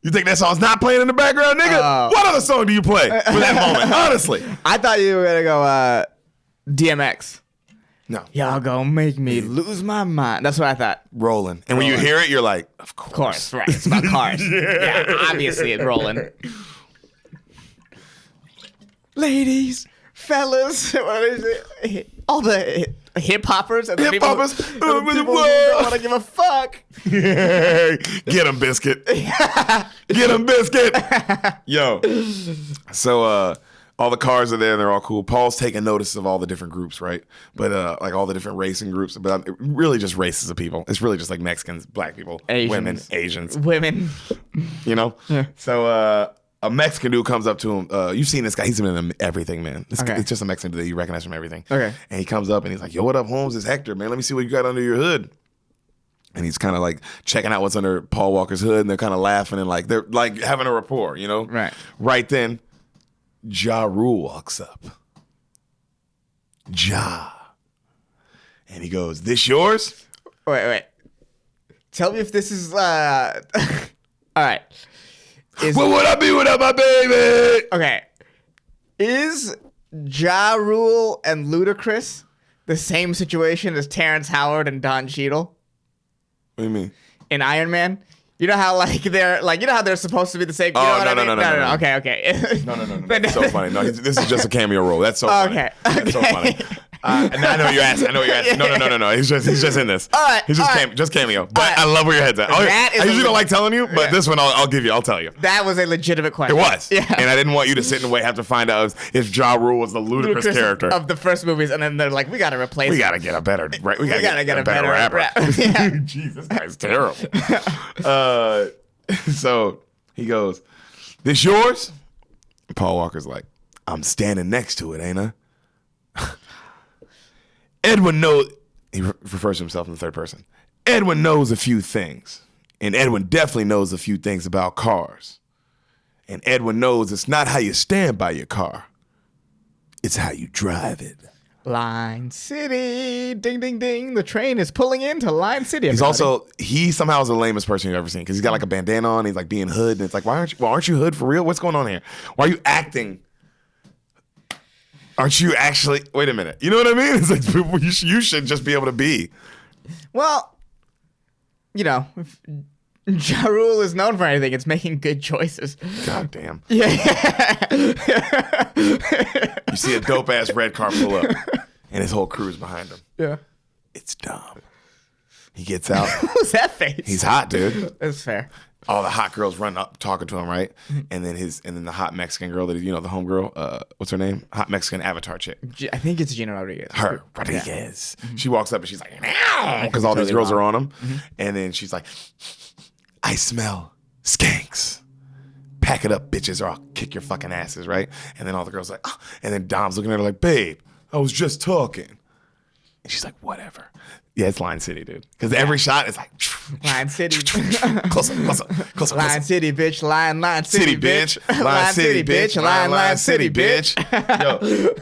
You think that song's not playing in the background, nigga? What other song do you play for that moment? Honestly. I thought you were going to go DMX. No. Y'all gonna make me lose my mind. That's what I thought. Rolling. And when you hear it, you're like, of course. Of course, right. It's about cars. Yeah, obviously it's rolling. Ladies, fellas, what is it? All the hip hoppers and the hip hoppers don't want to give a fuck. Get him, Biscuit. Get him, Biscuit. Yo. So, all the cars are there and they're all cool. Paul's taking notice of all the different groups, right? But like all the different racing groups, but really just races of people. It's really just like Mexicans, black people, women, Asians. Women. You know? Yeah. So a Mexican dude comes up to him. You've seen this guy. He's been in everything, man. Okay. It's just a Mexican dude that you recognize from everything. Okay. And he comes up and he's like, yo, what up, Holmes? It's Hector, man. Let me see what you got under your hood. And he's kind of like checking out what's under Paul Walker's hood and they're kind of laughing and like they're like having a rapport, you know? Right. Right then, Ja Rule walks up. Ja. And he goes, this yours? Wait. Tell me if this is all right. What would I be without my baby? Okay. Is Ja Rule and Ludacris the same situation as Terrence Howard and Don Cheadle? What do you mean? In Iron Man? You know how they're supposed to be the same. You know what I mean? No. Okay. No. That's so funny. No, this is just a cameo role. That's so funny. Okay. That's so funny. And I know you're asking. No. He's just in this. All right. He's just cameo. But I love where your head's at. I usually don't like telling you, but this one I'll give you. I'll tell you. That was a legitimate question. It was. Yeah. And I didn't want you to sit and wait, have to find out if Ja Rule was the ludicrous character of the first movies, and then they're like, we gotta replace. We gotta get a better. Right. We gotta get a better rapper. Yeah. Jeez, this guy's terrible. So he goes, this yours? Paul Walker's like, I'm standing next to it, ain't I? Edwin knows, he refers to himself in the third person. Edwin knows a few things. And Edwin definitely knows a few things about cars. And Edwin knows it's not how you stand by your car. It's how you drive it. Line City, ding, ding, ding. The train is pulling into Line City. Everybody. He somehow is the lamest person you've ever seen because he's got like a bandana on. He's like being hood. And it's like, aren't you hood for real? What's going on here? Why are you acting? Aren't you actually, wait a minute. You know what I mean? It's like, you should just be able to be. Well, if Ja Rule is known for anything, it's making good choices. God damn. Yeah. You see a dope ass red car pull up, and his whole crew's behind him. Yeah. It's Dom. He gets out. Who's that face? He's hot, dude. That's fair. All the hot girls run up talking to him, right? And then the hot Mexican girl the homegirl, what's her name? Hot Mexican avatar chick. I think it's Gina Rodriguez. Her, Rodriguez. Yeah. She walks up and she's like, because all these girls are on him. Mm-hmm. And then she's like, I smell skanks. Pack it up, bitches, or I'll kick your fucking asses, right? And then all the girls are like, oh. And then Dom's looking at her like, babe, I was just talking. And she's like, whatever. Yeah, it's Line City, dude. Because every shot is like, Line City. closer. Line City, bitch. Line City, bitch. Line City, bitch. Line City, bitch. Yo.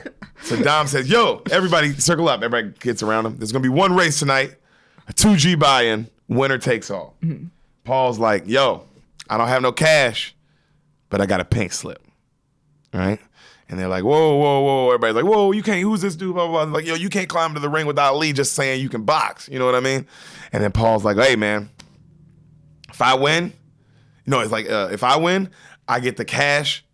So Dom says, yo, everybody circle up. Everybody gets around him. There's going to be one race tonight, a 2G buy-in, winner takes all. Mm-hmm. Paul's like, yo, I don't have no cash, but I got a pink slip. All right? And they're like, whoa. Everybody's like, whoa, you can't, who's this dude? Blah, blah, blah. Like, yo, you can't climb to the ring without Ali just saying you can box. You know what I mean? And then Paul's like, hey, man, if I win, if I win, I get the cash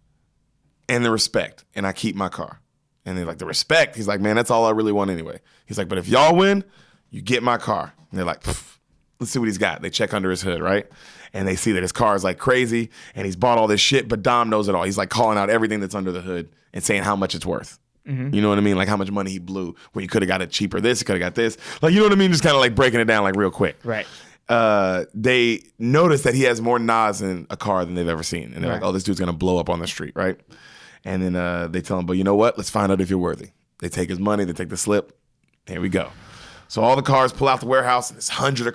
and the respect, and I keep my car. And they're like, the respect. He's like, man, that's all I really want anyway. He's like, but if y'all win, you get my car. And they're like, let's see what he's got. They check under his hood, right? And they see that his car is like crazy and he's bought all this shit, but Dom knows it all. He's like calling out everything that's under the hood and saying how much it's worth. Mm-hmm. You know what I mean? Like how much money he blew where you could have got it cheaper this, you could have got this. Like, you know what I mean? Just kind of like breaking it down like real quick. Right. They notice that he has more Nas in a car than they've ever seen. And they're like, oh, this dude's going to blow up on the street, right? And then they tell him, but you know what? Let's find out if you're worthy. They take his money. They take the slip. Here we go. So all the cars pull out the warehouse, and there's hundreds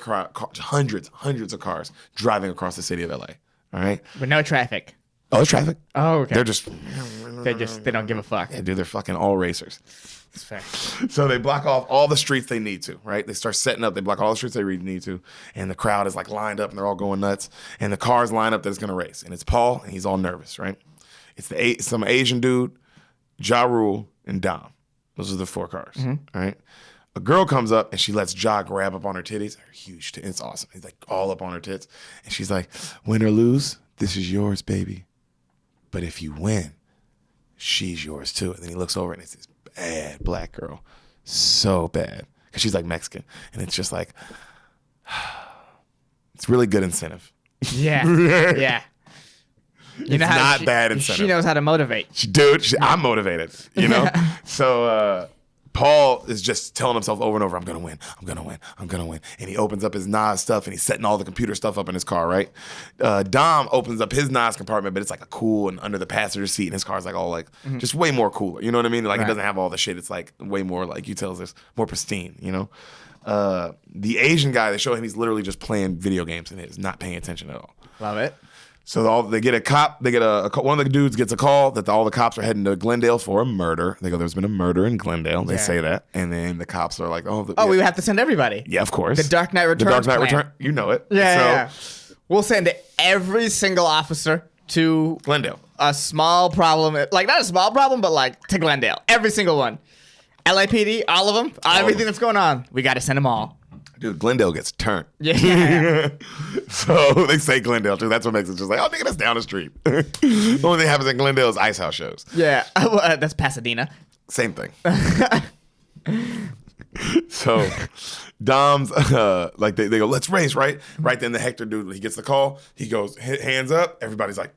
of cars driving across the city of LA. All right? But no traffic. Oh, there's traffic. Oh, okay. They don't give a fuck. Yeah, dude, they're fucking all racers. That's fair. So they block off all the streets they need to, right? They start setting up. They block all the streets they need to. And the crowd is like lined up, and they're all going nuts. And the cars line up that it's going to race. And it's Paul, and he's all nervous, right? It's some Asian dude, Ja Rule, and Dom. Those are the 4 cars, right? A girl comes up and she lets Ja grab up on her titties. Her huge tits. It's awesome. He's like all up on her tits. And she's like, win or lose, this is yours, baby. But if you win, she's yours too. And then he looks over and it's this bad black girl. So bad. Because she's like Mexican. And it's just like, it's really good incentive. Yeah. Yeah. You know, it's how not bad incentive. She knows how to motivate. I'm motivated, you know? So Paul is just telling himself over and over, I'm going to win. I'm going to win. I'm going to win. And he opens up his Nas stuff and he's setting all the computer stuff up in his car, right? Dom opens up his Nas compartment, but it's like a cool and under the passenger seat. And his car's like all like just way more cooler. You know what I mean? Like it doesn't have all the shit. It's like way more like you tell us, more pristine, you know? The Asian guy, they show him he's literally just playing video games and is not paying attention at all. Love it. So they get a cop. They get one of the dudes gets a call that all the cops are heading to Glendale for a murder. They go, "There's been a murder in Glendale." They say that, and then the cops are like, "Oh, we have to send everybody." Yeah, of course. The Dark Knight Return. You know it. Yeah. We'll send every single officer to Glendale. A small problem, like not a small problem, but like to Glendale. Every single one. LAPD, all of them, everything that's going on. We got to send them all. Dude, Glendale gets turned. Yeah. So they say Glendale too. That's what makes it just like, oh, nigga, that's down the street. The only thing happens in Glendale is Ice House shows. Yeah. That's Pasadena. Same thing. So Dom's like they go, let's race, right? Right then the Hector dude, he gets the call. He goes, hands up. Everybody's like,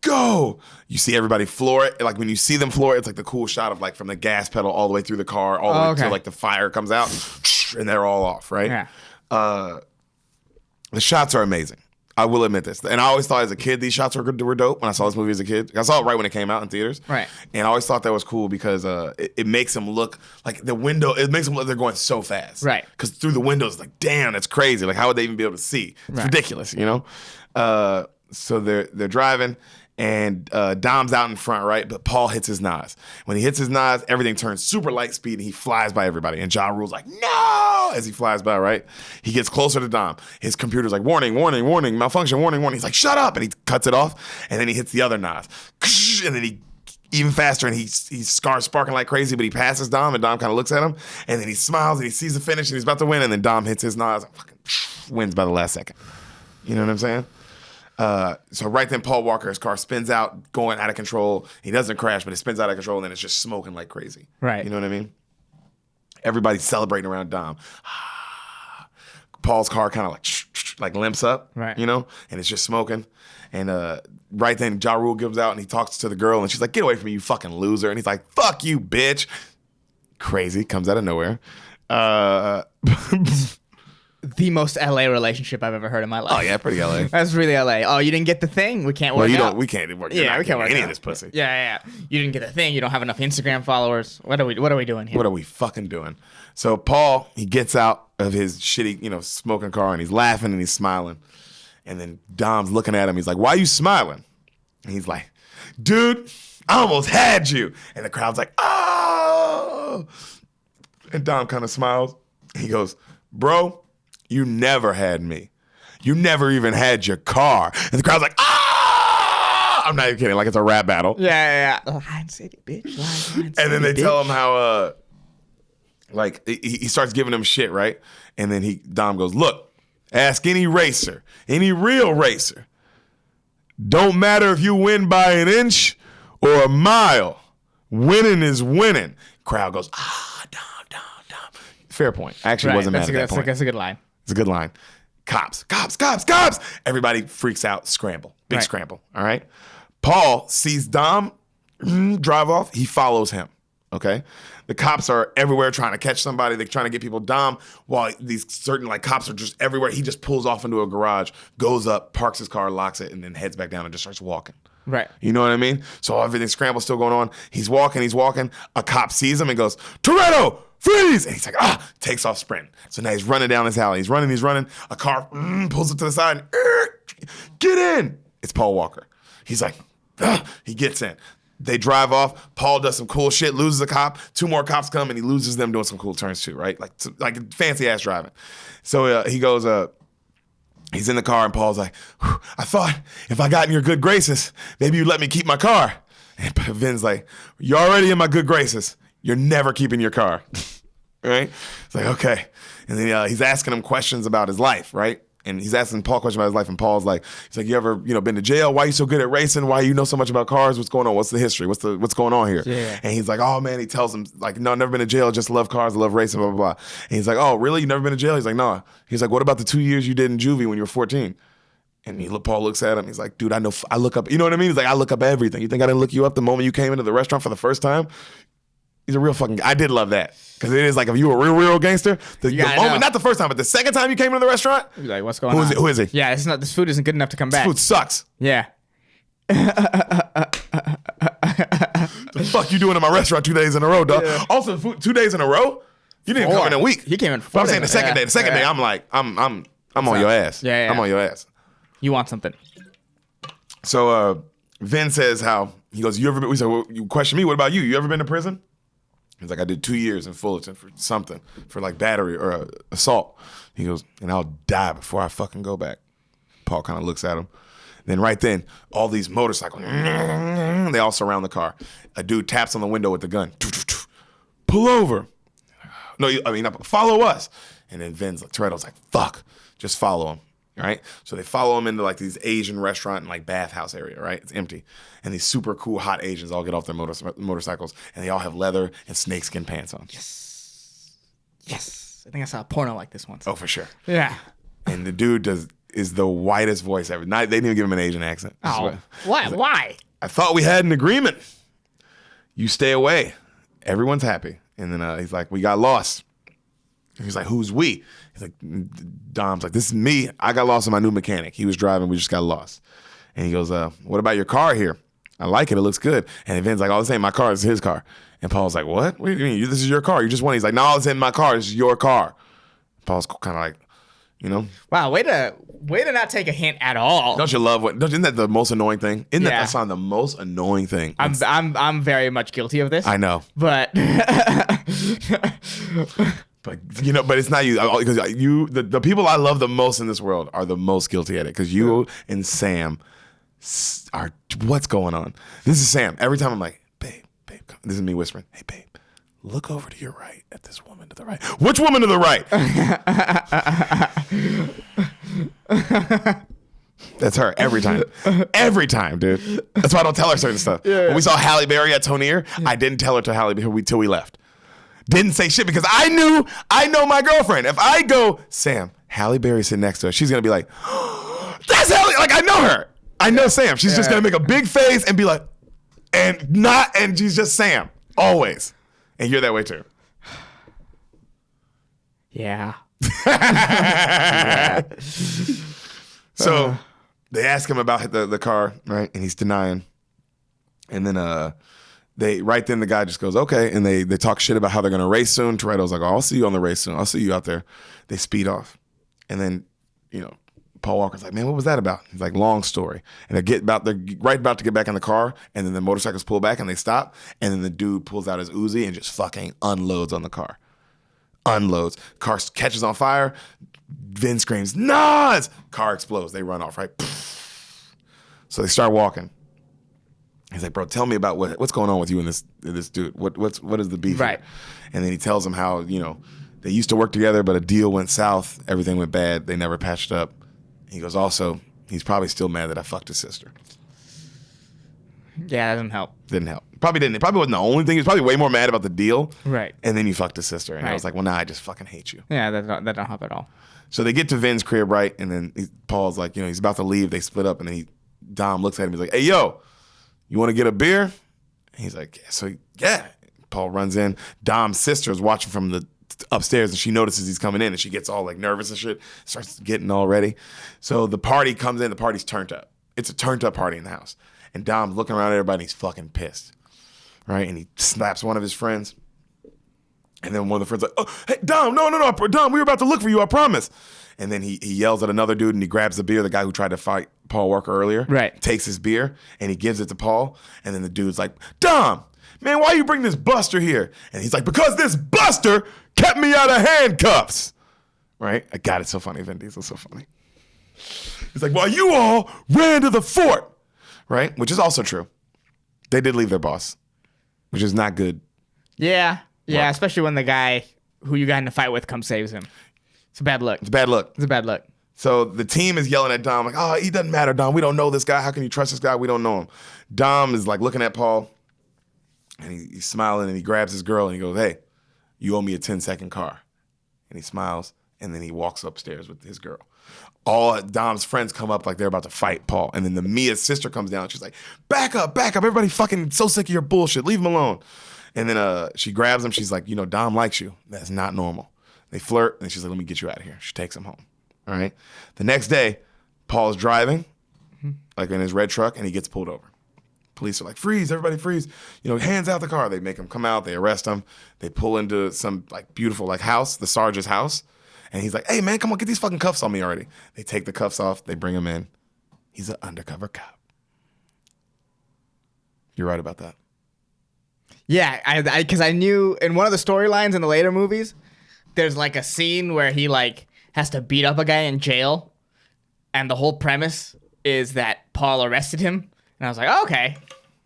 go. You see everybody floor it. Like when you see them floor it, it's like the cool shot of like from the gas pedal all the way through the car, all the way until like the fire comes out. And they're all off, right? Yeah. The shots are amazing. I will admit this. And I always thought as a kid these shots were dope when I saw this movie as a kid. I saw it right when it came out in theaters. Right. And I always thought that was cool because it makes them look like the window, it makes them look like they're going so fast. Right. Because through the windows, it's like, damn, that's crazy. Like, how would they even be able to see? It's ridiculous, you know? So they're driving. And Dom's out in front, right? But Paul hits his Nas. When he hits his Nas, everything turns super light speed and he flies by everybody. And Ja Rule's like, no! As he flies by, right? He gets closer to Dom. His computer's like, warning, warning, warning, malfunction, warning, warning. He's like, shut up! And he cuts it off. And then he hits the other Nas. And then he even faster and he's sparking like crazy, but he passes Dom and Dom kind of looks at him. And then he smiles and he sees the finish and he's about to win. And then Dom hits his Nas and fucking wins by the last second. You know what I'm saying? So right then, Paul Walker's car spins out, going out of control. He doesn't crash, but it spins out of control, and then it's just smoking like crazy. Right. You know what I mean? Everybody's celebrating around Dom. Paul's car kind of like limps up, right? You know, and it's just smoking. And right then, Ja Rule comes out, and he talks to the girl, and she's like, "Get away from me, you fucking loser!" And he's like, "Fuck you, bitch!" Crazy, comes out of nowhere. The most LA relationship I've ever heard in my life. Oh yeah, pretty LA. That's really LA. Oh, you didn't get the thing. We can't work out. We can't work. Yeah, we can't work any out. of this pussy. Yeah. You didn't get the thing. You don't have enough Instagram followers. What are we doing here? What are we fucking doing? So Paul, he gets out of his shitty, smoking car, and he's laughing and he's smiling. And then Dom's looking at him. He's like, "Why are you smiling?" And he's like, "Dude, I almost had you." And the crowd's like, "Oh!" And Dom kind of smiles. He goes, "Bro, you never had me. You never even had your car." And the crowd's like, "Ah!" I'm not even kidding. Like it's a rap battle. Yeah. Lion City, bitch. Lion City, and then they tell him how, he starts giving him shit, right? And then Dom goes, "Look, ask any racer, any real racer. Don't matter if you win by an inch or a mile. Winning is winning. Crowd goes, Dom, Dom, Dom. Fair point. I actually wasn't mad at that point. That's a good line. It's a good line. Cops. Everybody freaks out. Scramble. Big scramble. All right. Paul sees Dom drive off. He follows him. Okay. The cops are everywhere trying to catch somebody. They're trying to get people. Dom, while these certain cops are just everywhere, he just pulls off into a garage, goes up, parks his car, locks it, and then heads back down and just starts walking. Right. You know what I mean? So everything scrambles still going on. He's walking. A cop sees him and goes, Toretto, freeze! And he's like, takes off sprinting. So now he's running down this alley. He's running. A car pulls up to the side. And, get in! It's Paul Walker. He's like, he gets in. They drive off. Paul does some cool shit, loses a cop. 2 more cops come, and he loses them doing some cool turns too, right? Like fancy-ass driving. So he goes, he's in the car, and Paul's like, I thought if I got in your good graces, maybe you'd let me keep my car. And Vin's like, you're already in my good graces. You're never keeping your car, right? It's like, okay. And then he's asking him questions about his life, right? And he's asking Paul questions about his life, and Paul's like, you ever, been to jail? Why are you so good at racing? Why you know so much about cars? What's going on? What's the history? What's going on here? Yeah. And he's like, oh man, he tells him like, no, I've never been to jail. Just love cars. I love racing. Blah blah blah. And he's like, oh really? You never been to jail? He's like, no. He's like, what about the 2 years you did in juvie when you were 14? And Paul looks at him. He's like, dude, I know. I look up. You know what I mean? He's like, I look up everything. You think I didn't look you up the moment you came into the restaurant for the first time? He's a real fucking. I did love that because it is like if you were a real gangster, the moment, not the first time, but the second time you came into the restaurant, you're like, what's going on? Who is he? Yeah, it's not. This food isn't good enough to come back. This food sucks. Yeah. The fuck you doing in my restaurant 2 days in a row, dog? Yeah. Also, food 2 days in a row. You didn't come in a week. He came in 4 I'm saying the second day. The second day, I'm like, I'm on your ass. Yeah. I'm on your ass. You want something? So Vin says how he goes. You ever been? We said, well, you question me. What about you? You ever been to prison? He's like, I did 2 years in Fullerton for something, for like battery or assault. He goes, and I'll die before I fucking go back. Paul kind of looks at him. Then right then, all these motorcycles, they all surround the car. A dude taps on the window with the gun. Pull over. No, follow us. And then Toretto's like, fuck, just follow him. Right? So they follow him into like these Asian restaurant and like bathhouse area, right? It's empty. And these super cool hot Asians all get off their motorcycles and they all have leather and snakeskin pants on. Yes. I think I saw a porno like this once. Oh, for sure. Yeah. And the dude is the whitest voice ever. They didn't even give him an Asian accent. Oh, why? Why? I thought we had an agreement. You stay away. Everyone's happy. And then he's like, we got lost. He's like, who's we? He's like, Dom's like, this is me. I got lost in my new mechanic. He was driving. We just got lost. And he goes, what about your car here? I like it. It looks good. And Vin's like, oh, this ain't my car. It's his car. And Paul's like, what? What do you mean? This is your car. You just won. He's like, no, it's in my car. It's your car. Paul's kind of like, Wow, way to not take a hint at all. Don't you love isn't that the most annoying thing? Isn't that the most annoying thing? I'm very much guilty of this. I know. But But it's not you because the people I love the most in this world are the most guilty at it because you and Sam are what's going on. This is Sam. Every time I'm like, babe, come. This is me whispering, hey, babe, look over to your right at this woman to the right. Which woman to the right? That's her every time. Every time, dude. That's why I don't tell her certain stuff. Yeah. When we saw Halle Berry at Tonier, I didn't tell her to Halle Berry till we left. Didn't say shit because I know my girlfriend. If I go, Sam, Halle Berry sitting next to her, she's gonna be like, that's Halle. Like I know her. I know Sam. She's just gonna make a big face and be like, and she's just Sam always. And you're that way too. Yeah. So they ask him about the car, right? And he's denying. And then the guy just goes, okay. And they talk shit about how they're going to race soon. Toretto's like, oh, I'll see you on the race soon. I'll see you out there. They speed off. And then, Paul Walker's like, man, what was that about? He's like, long story. And they're right about to get back in the car. And then the motorcycles pull back and they stop. And then the dude pulls out his Uzi and just fucking unloads on the car. Unloads. Car catches on fire. Vin screams, Nas! Car explodes. They run off, right? So they start walking. He's like, bro, tell me about what's going on with you and this dude. What is the beef? Right. Here? And then he tells him how, they used to work together, but a deal went south. Everything went bad. They never patched up. He goes, also, he's probably still mad that I fucked his sister. Yeah, that doesn't help. Didn't help. Probably didn't. It probably wasn't the only thing. He was probably way more mad about the deal. Right. And then you fucked his sister. And I was like, well, nah, I just fucking hate you. Yeah, that don't help at all. So they get to Vin's crib, right? And then Paul's like, he's about to leave. They split up. And then Dom looks at him. He's like, hey, yo, you want to get a beer? And he's like, yeah. So, yeah. Paul runs in. Dom's sister is watching from the upstairs, and she notices he's coming in, and she gets all like nervous and shit, starts getting all ready. So the party comes in. The party's turned up. It's a turned up party in the house. And Dom's looking around at everybody, and he's fucking pissed. Right? And he slaps one of his friends. And then one of the friends like, oh, hey, Dom, no, Dom, we were about to look for you, I promise. And then he yells at another dude, and he grabs the beer, the guy who tried to fight Paul Walker earlier. Right. Takes his beer, and he gives it to Paul. And then the dude's like, Dom, man, why you bring this buster here? And he's like, because this buster kept me out of handcuffs. Right? I got it. So funny. Vin Diesel's so funny. He's like, well, you all ran to the fort. Right? Which is also true. They did leave their boss, which is not good. Yeah. Yeah, well, especially when the guy who you got in a fight with comes saves him. It's a bad look. It's a bad look. It's a bad look. So the team is yelling at Dom like, oh, he doesn't matter, Dom. We don't know this guy. How can you trust this guy? We don't know him. Dom is like looking at Paul, and he's smiling, and he grabs his girl, and he goes, hey, you owe me a 10-second car. And he smiles, and then he walks upstairs with his girl. All Dom's friends come up like they're about to fight Paul. And then the Mia's sister comes down. She's like, back up. Everybody fucking so sick of your bullshit. Leave him alone. And then she grabs him. She's like, Dom likes you. That's not normal. They flirt, and she's like, let me get you out of here. She takes him home. All right? The next day, Paul's driving, like in his red truck, and he gets pulled over. Police are like, freeze, everybody freeze. Hands out the car. They make him come out. They arrest him. They pull into some like beautiful like house, the Sarge's house. And he's like, hey, man, come on, get these fucking cuffs on me already. They take the cuffs off. They bring him in. He's an undercover cop. You're right about that. Yeah, because I knew in one of the storylines in the later movies, there's like a scene where he like has to beat up a guy in jail. And the whole premise is that Paul arrested him. And I was like, oh, okay.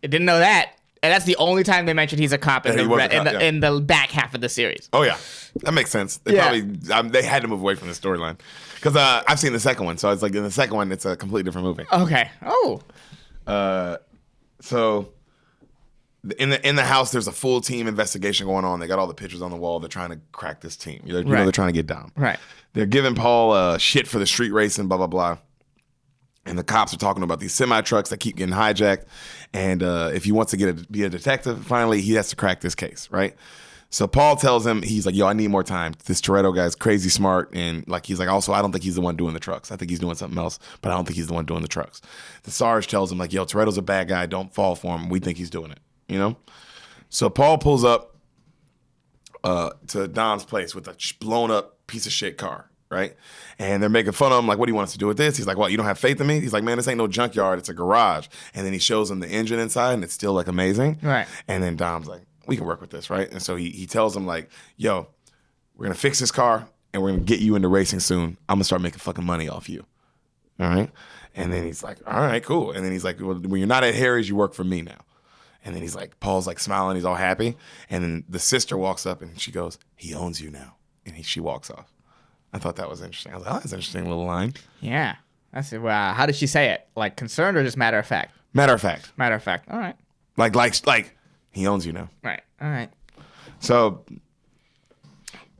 I didn't know that. And that's the only time they mentioned he's a cop in the back half of the series. Oh, yeah. That makes sense. They they had to move away from the storyline. Because I've seen the second one. So it's like in the second one, it's a completely different movie. Okay. Oh. So in the house, there's a full team investigation going on. They got all the pictures on the wall. They're trying to crack this team. They're trying to get Dom. Right. They're giving Paul shit for the street racing, blah, blah, blah. And the cops are talking about these semi-trucks that keep getting hijacked. And if he wants to be a detective, finally, he has to crack this case, right? So Paul tells him, he's like, yo, I need more time. This Toretto guy's crazy smart. And like, he's like, also, I don't think he's the one doing the trucks. I think he's doing something else, but I don't think he's the one doing the trucks. The Sarge tells him like, yo, Toretto's a bad guy. Don't fall for him. We think he's doing it, So Paul pulls up to Dom's place with a blown up piece of shit car. Right? And they're making fun of him, like, what do you want us to do with this? He's like, what, you don't have faith in me? He's like, man, this ain't no junkyard, it's a garage. And then he shows him the engine inside, and it's still, like, amazing. Right. And then Dom's like, we can work with this, right? And so he tells him, like, yo, we're going to fix this car, and we're going to get you into racing soon. I'm going to start making fucking money off you. All right? And then he's like, all right, cool. And then he's like, well, when you're not at Harry's, you work for me now. And then he's like, Paul's, like, smiling, he's all happy. And then the sister walks up, and she goes, he owns you now. And she walks off. I thought that was interesting. I was like, oh, that's an interesting little line. Yeah. That's it. Wow. How did she say it? Like concerned or just matter of fact? Matter of fact. Matter of fact. All right. Like he owns you now. Right. All right. So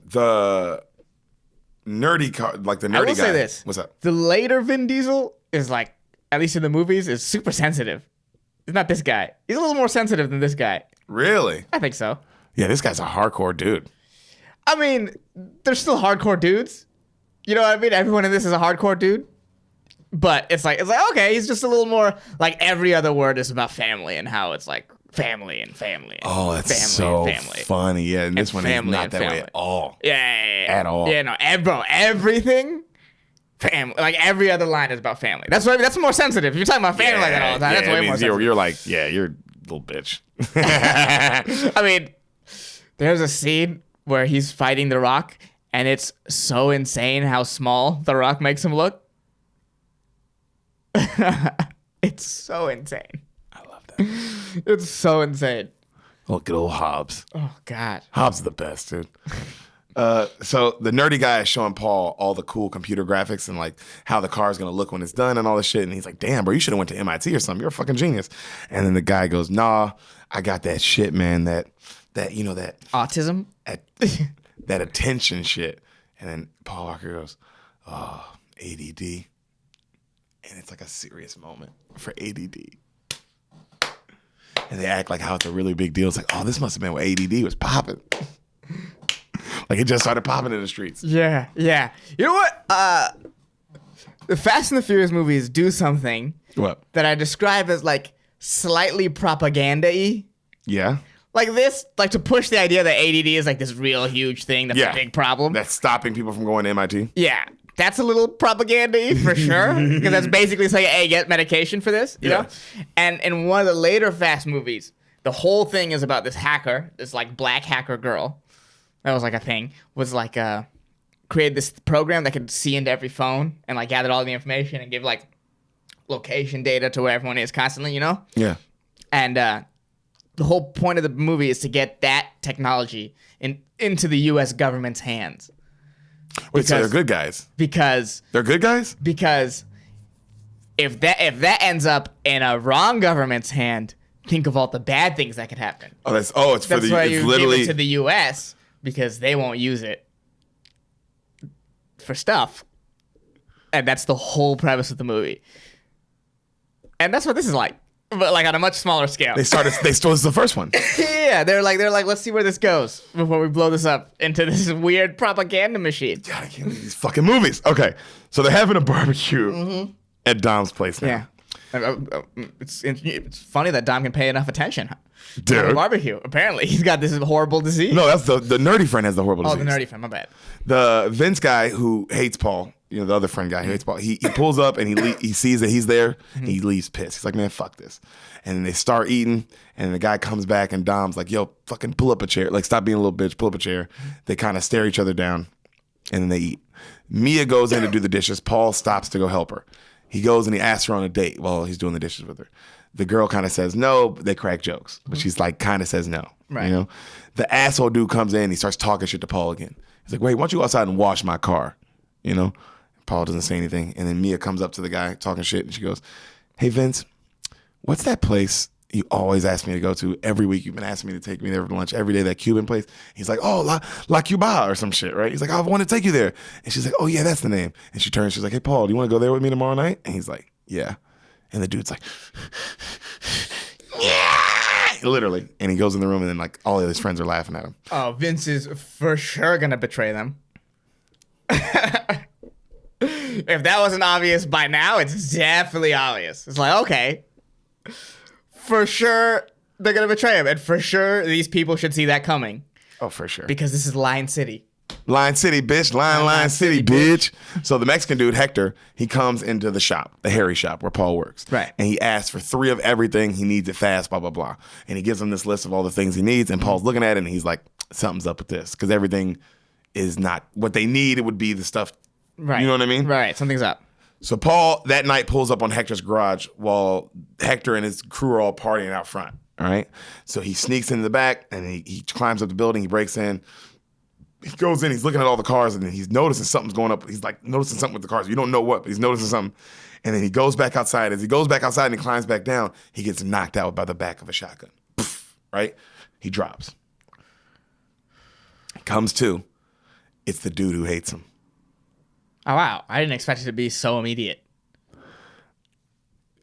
the nerdy car, like the nerdy guy. I will say this. What's up? The later Vin Diesel is like, at least in the movies, is super sensitive. It's not this guy. He's a little more sensitive than this guy. Really? I think so. Yeah, this guy's a hardcore dude. I mean, they're still hardcore dudes. You know what I mean? Everyone in this is a hardcore dude. But it's like okay, he's just a little more like every other word is about family and how it's like family and family. Oh, that's family so funny. Yeah, and this one is not that way at all. Yeah. At all. Yeah, no, everything. Family, like every other line is about family. That's more sensitive. If you're talking about family like that all the time, that's way more sensitive. You're like, yeah, you're a little bitch. I mean, there's a scene where he's fighting The Rock, and it's so insane how small The Rock makes him look. It's so insane. I love that. It's so insane. Oh, good old Hobbs. Oh, God. Hobbs is the best, dude. So the nerdy guy is showing Paul all the cool computer graphics and like how the car is gonna look when it's done and all this shit. And he's like, "Damn, bro, you should have went to MIT or something. You're a fucking genius." And then the guy goes, "Nah, I got that shit, man. That autism, that attention shit." And then Paul Walker goes, "Oh, ADD," and it's like a serious moment for ADD. And they act like how it's a really big deal. It's like, oh, this must have been when ADD was popping. Like it just started popping in the streets. Yeah. You know what? The Fast and the Furious movies do something that I describe as like slightly propaganda-y. Yeah. Like this, like to push the idea that ADD is like this real huge thing that's a big problem. That's stopping people from going to MIT. Yeah. That's a little propaganda-y for sure. Because that's basically saying, hey, get medication for this, you know? And in one of the later Fast movies, the whole thing is about this hacker, this like black hacker girl. That was like a thing. Was like created this program that could see into every phone and like gather all the information and give like location data to where everyone is constantly, you know? Yeah. And the whole point of the movie is to get that technology into the U.S. government's hands. Wait, so they're good guys? Because they're good guys? Because if that ends up in a wrong government's hand, think of all the bad things that could happen. It's for the why it's you literally give it to the U.S. because they won't use it for stuff, and that's the whole premise of the movie. And that's what this is like, but like on a much smaller scale. They stole this the first one. Yeah, they're like, let's see where this goes before we blow this up into this weird propaganda machine. God, I can't believe these fucking movies. Okay, so they're having a barbecue at Dom's place now. Yeah, it's funny that Dom can pay enough attention. Dude, a barbecue. Apparently, he's got this horrible disease. No, that's the nerdy friend has the horrible disease. Oh, the nerdy friend. My bad. The Vince guy who hates Paul, you know, the other friend guy who hates Paul, he pulls up and he sees that he's there. And he leaves pissed. He's like, man, fuck this. And then they start eating, and the guy comes back, and Dom's like, yo, fucking pull up a chair. Like, stop being a little bitch. Pull up a chair. They kind of stare each other down, and then they eat. Mia goes in to do the dishes. Paul stops to go help her. He goes and he asks her on a date while he's doing the dishes with her. The girl kind of says no, but they crack jokes. But she's like, kind of says no. Right. You know? The asshole dude comes in, he starts talking shit to Paul again. He's like, wait, why don't you go outside and wash my car? You know? Paul doesn't say anything. And then Mia comes up to the guy talking shit, and she goes, hey, Vince, what's that place you always ask me to go to? Every week you've been asking me to take me there for lunch every day, that Cuban place. He's like, oh, La Cuba or some shit, right? He's like, I want to take you there. And she's like, oh, yeah, that's the name. And she turns, she's like, hey, Paul, do you want to go there with me tomorrow night? And he's like, yeah. And the dude's like, yeah, literally. And he goes in the room, and then like all of his friends are laughing at him. Oh, Vince is for sure going to betray them. If that wasn't obvious by now, it's definitely obvious. It's like, okay, for sure they're going to betray him. And for sure these people should see that coming. Oh, for sure. Because this is Lion City. Lion City, bitch. Lion City, bitch. So the Mexican dude, Hector, he comes into the shop, the Harry shop where Paul works. Right. And he asks for 3 of everything. He needs it fast, blah, blah, blah. And he gives him this list of all the things he needs. And Paul's looking at it, and he's like, something's up with this. Because everything is not what they need. It would be the stuff. Right. You know what I mean? Right. Something's up. So Paul, that night, pulls up on Hector's garage while Hector and his crew are all partying out front. All right. So he sneaks into the back, and he climbs up the building. He breaks in. He goes in, he's looking at all the cars, and then he's noticing something's going up. He's like noticing something with the cars. You don't know what, but he's noticing something. And then he goes back outside. As he goes back outside and he climbs back down, he gets knocked out by the back of a shotgun. Poof, right? He drops. He comes to. It's the dude who hates him. Oh, wow. I didn't expect it to be so immediate.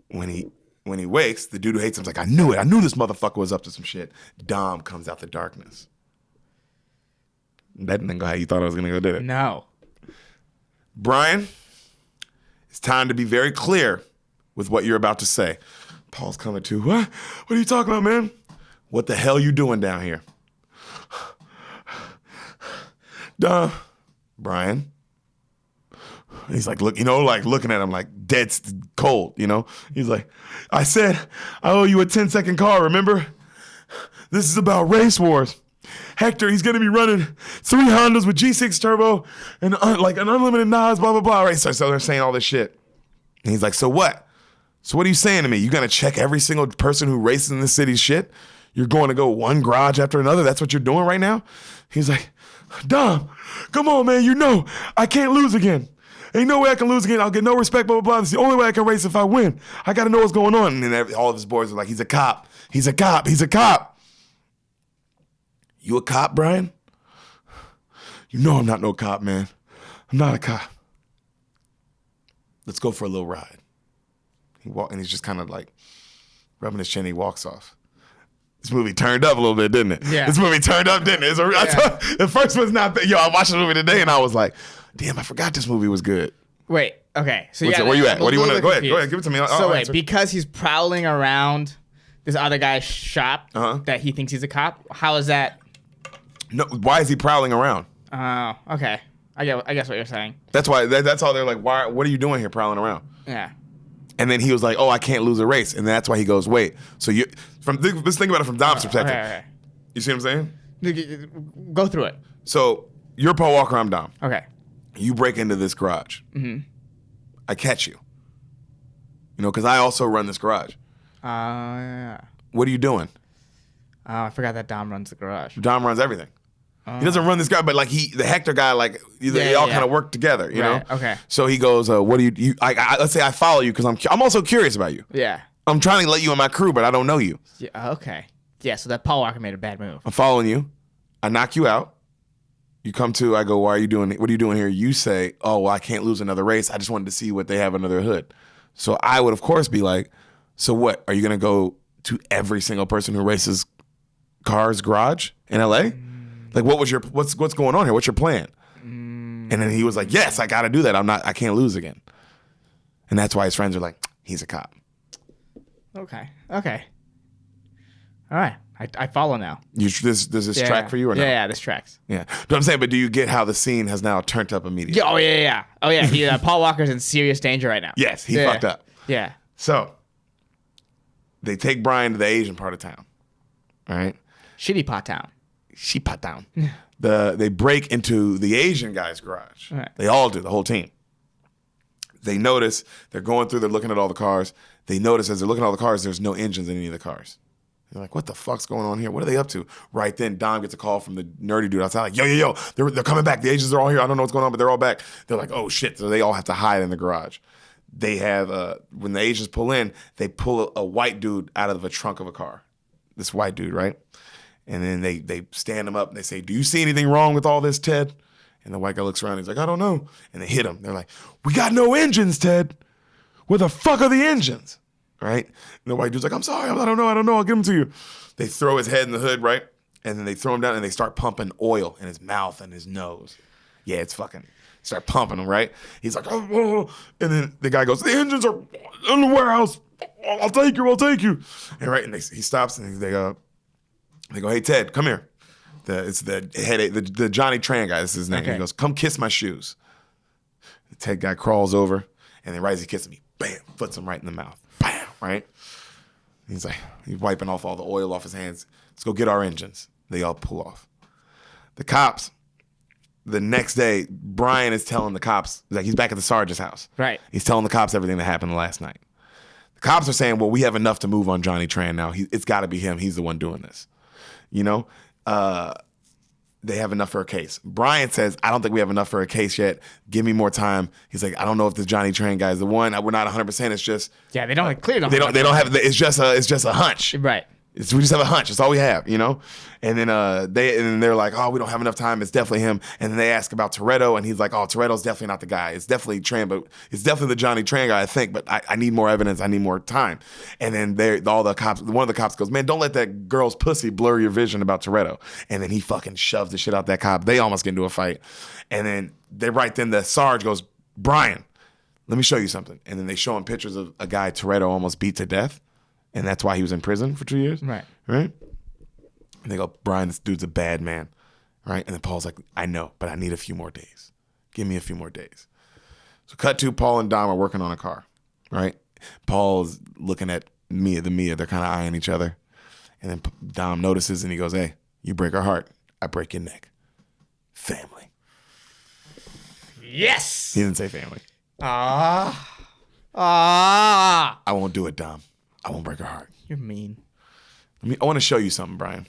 When he wakes, the dude who hates him's like, I knew it. I knew this motherfucker was up to some shit. Dom comes out the darkness. That didn't go how you thought I was going to go, did it? No. Brian, it's time to be very clear with what you're about to say. Paul's coming to. What? What are you talking about, man? What the hell you doing down here? Brian. He's like, look, like looking at him like dead cold, He's like, I said, I owe you a 10-second car, remember? This is about race wars. Hector, he's going to be running 3 Hondas with G6 turbo and like an unlimited Nas, blah, blah, blah. Right? So they're saying all this shit. And he's like, so what? So what are you saying to me? You going to check every single person who races in this city's shit? You're going to go one garage after another? That's what you're doing right now? He's like, Dom, come on, man. You know I can't lose again. Ain't no way I can lose again. I'll get no respect, blah, blah, blah. It's the only way I can race if I win. I got to know what's going on. And then all of his boys are like, he's a cop. He's a cop. He's a cop. You a cop, Brian? You know I'm not no cop, man. I'm not a cop. Let's go for a little ride. And he's just kind of like rubbing his chin. He walks off. This movie turned up a little bit, didn't it? Yeah. This movie turned up, didn't it? The first one's not. I watched the movie today and I was like, damn, I forgot this movie was good. Wait, okay. So where you at? What do you want to? Go ahead, give it to me. So wait, because he's prowling around this other guy's shop that he thinks he's a cop. How is that? No, why is he prowling around? Oh, okay. I guess what you're saying. That's why. That's all they're like. Why? What are you doing here, prowling around? Yeah. And then he was like, "Oh, I can't lose a race," and that's why he goes, "Wait." So let's think about it from Dom's perspective. Okay. You see what I'm saying? Go through it. So you're Paul Walker. I'm Dom. Okay. You break into this garage. Mm-hmm. I catch you. You know, because I also run this garage. Yeah. What are you doing? Oh, I forgot that Dom runs the garage. Dom runs everything. He doesn't run this guy, but like the Hector guy, like they all kind of work together, you know? Okay. So he goes, what do you let's say I follow you because I'm also curious about you. Yeah. I'm trying to let you in my crew, but I don't know you. Yeah, okay. Yeah, so that Paul Walker made a bad move. I'm following you. I knock you out. You come to, I go, why are you doing, what are you doing here? You say, oh, well, I can't lose another race. I just wanted to see what they have under their hood. So I would, of course, be like, so what? Are you going to go to every single person who races cars garage in LA? Like, what's going on here? What's your plan? And then he was like, yes, I got to do that. I can't lose again. And that's why his friends are like, he's a cop. Okay. All right. I follow now. Does this track for you or not? Yeah, this tracks. Yeah. But I'm saying, but do you get how the scene has now turned up immediately? Yeah. Oh, yeah. He, Paul Walker's in serious danger right now. He fucked up. Yeah. So they take Brian to the Asian part of town. All right? Shitty pot town. They break into the Asian guy's garage. Right. They all do, the whole team. They notice, they're going through, they're looking at all the cars. They notice as they're looking at all the cars, there's no engines in any of the cars. They're like, what the fuck's going on here? What are they up to? Right then, Dom gets a call from the nerdy dude outside, like, yo, they're coming back. The Asians are all here. I don't know what's going on, but they're all back. They're like, oh shit. So they all have to hide in the garage. They have, when the Asians pull in, they pull a white dude out of the trunk of a car. This white dude, right? And then they stand him up and they say, do you see anything wrong with all this, Ted? And the white guy looks around and he's like, I don't know. And they hit him. They're like, we got no engines, Ted. Where the fuck are the engines? Right? And the white dude's like, I'm sorry, I don't know, I'll give them to you. They throw his head in the hood, right? And then they throw him down and they start pumping oil in his mouth and his nose. Yeah, it's fucking, start pumping him, right? He's like, oh. And then the guy goes, the engines are in the warehouse. I'll take you. And right, and he stops and they go, hey, Ted, come here. It's the Johnny Tran guy, this is his name. Okay. He goes, come kiss my shoes. The Ted guy crawls over and then right as he kisses me, bam, puts him right in the mouth. Bam, right? He's wiping off all the oil off his hands. Let's go get our engines. They all pull off. The cops, the next day, Brian is telling the cops, like he's back at the sergeant's house. Right. He's telling the cops everything that happened last night. The cops are saying, well, we have enough to move on Johnny Tran now. It's got to be him. He's the one doing this. You know? They have enough for a case. Brian says, I don't think we have enough for a case yet. Give me more time. He's like, I don't know if this Johnny Tran guy is the one. We're not 100%. It's just they don't clear. They don't have. It's just a hunch. Right. We just have a hunch. That's all we have, you know. And then they're like, oh, we don't have enough time. It's definitely him. And then they ask about Toretto, and he's like, oh, Toretto's definitely not the guy. It's definitely Tran, but it's definitely the Johnny Tran guy, I think. But I need more evidence. I need more time. And then one of the cops goes, man, don't let that girl's pussy blur your vision about Toretto. And then he fucking shoves the shit out that cop. They almost get into a fight. And then the Sarge goes, Brian, let me show you something. And then they show him pictures of a guy Toretto almost beat to death. And that's why he was in prison for 2 years. Right. And they go, Brian, this dude's a bad man. Right? And then Paul's like, I know, but I need a few more days. Give me a few more days. So cut to Paul and Dom are working on a car. Right? Paul's looking at Mia. They're kind of eyeing each other. And then Dom notices and he goes, hey, you break our heart, I break your neck. Family. Yes. He didn't say family. I won't do it, Dom. I won't break her heart. You're mean. I want to show you something, Brian.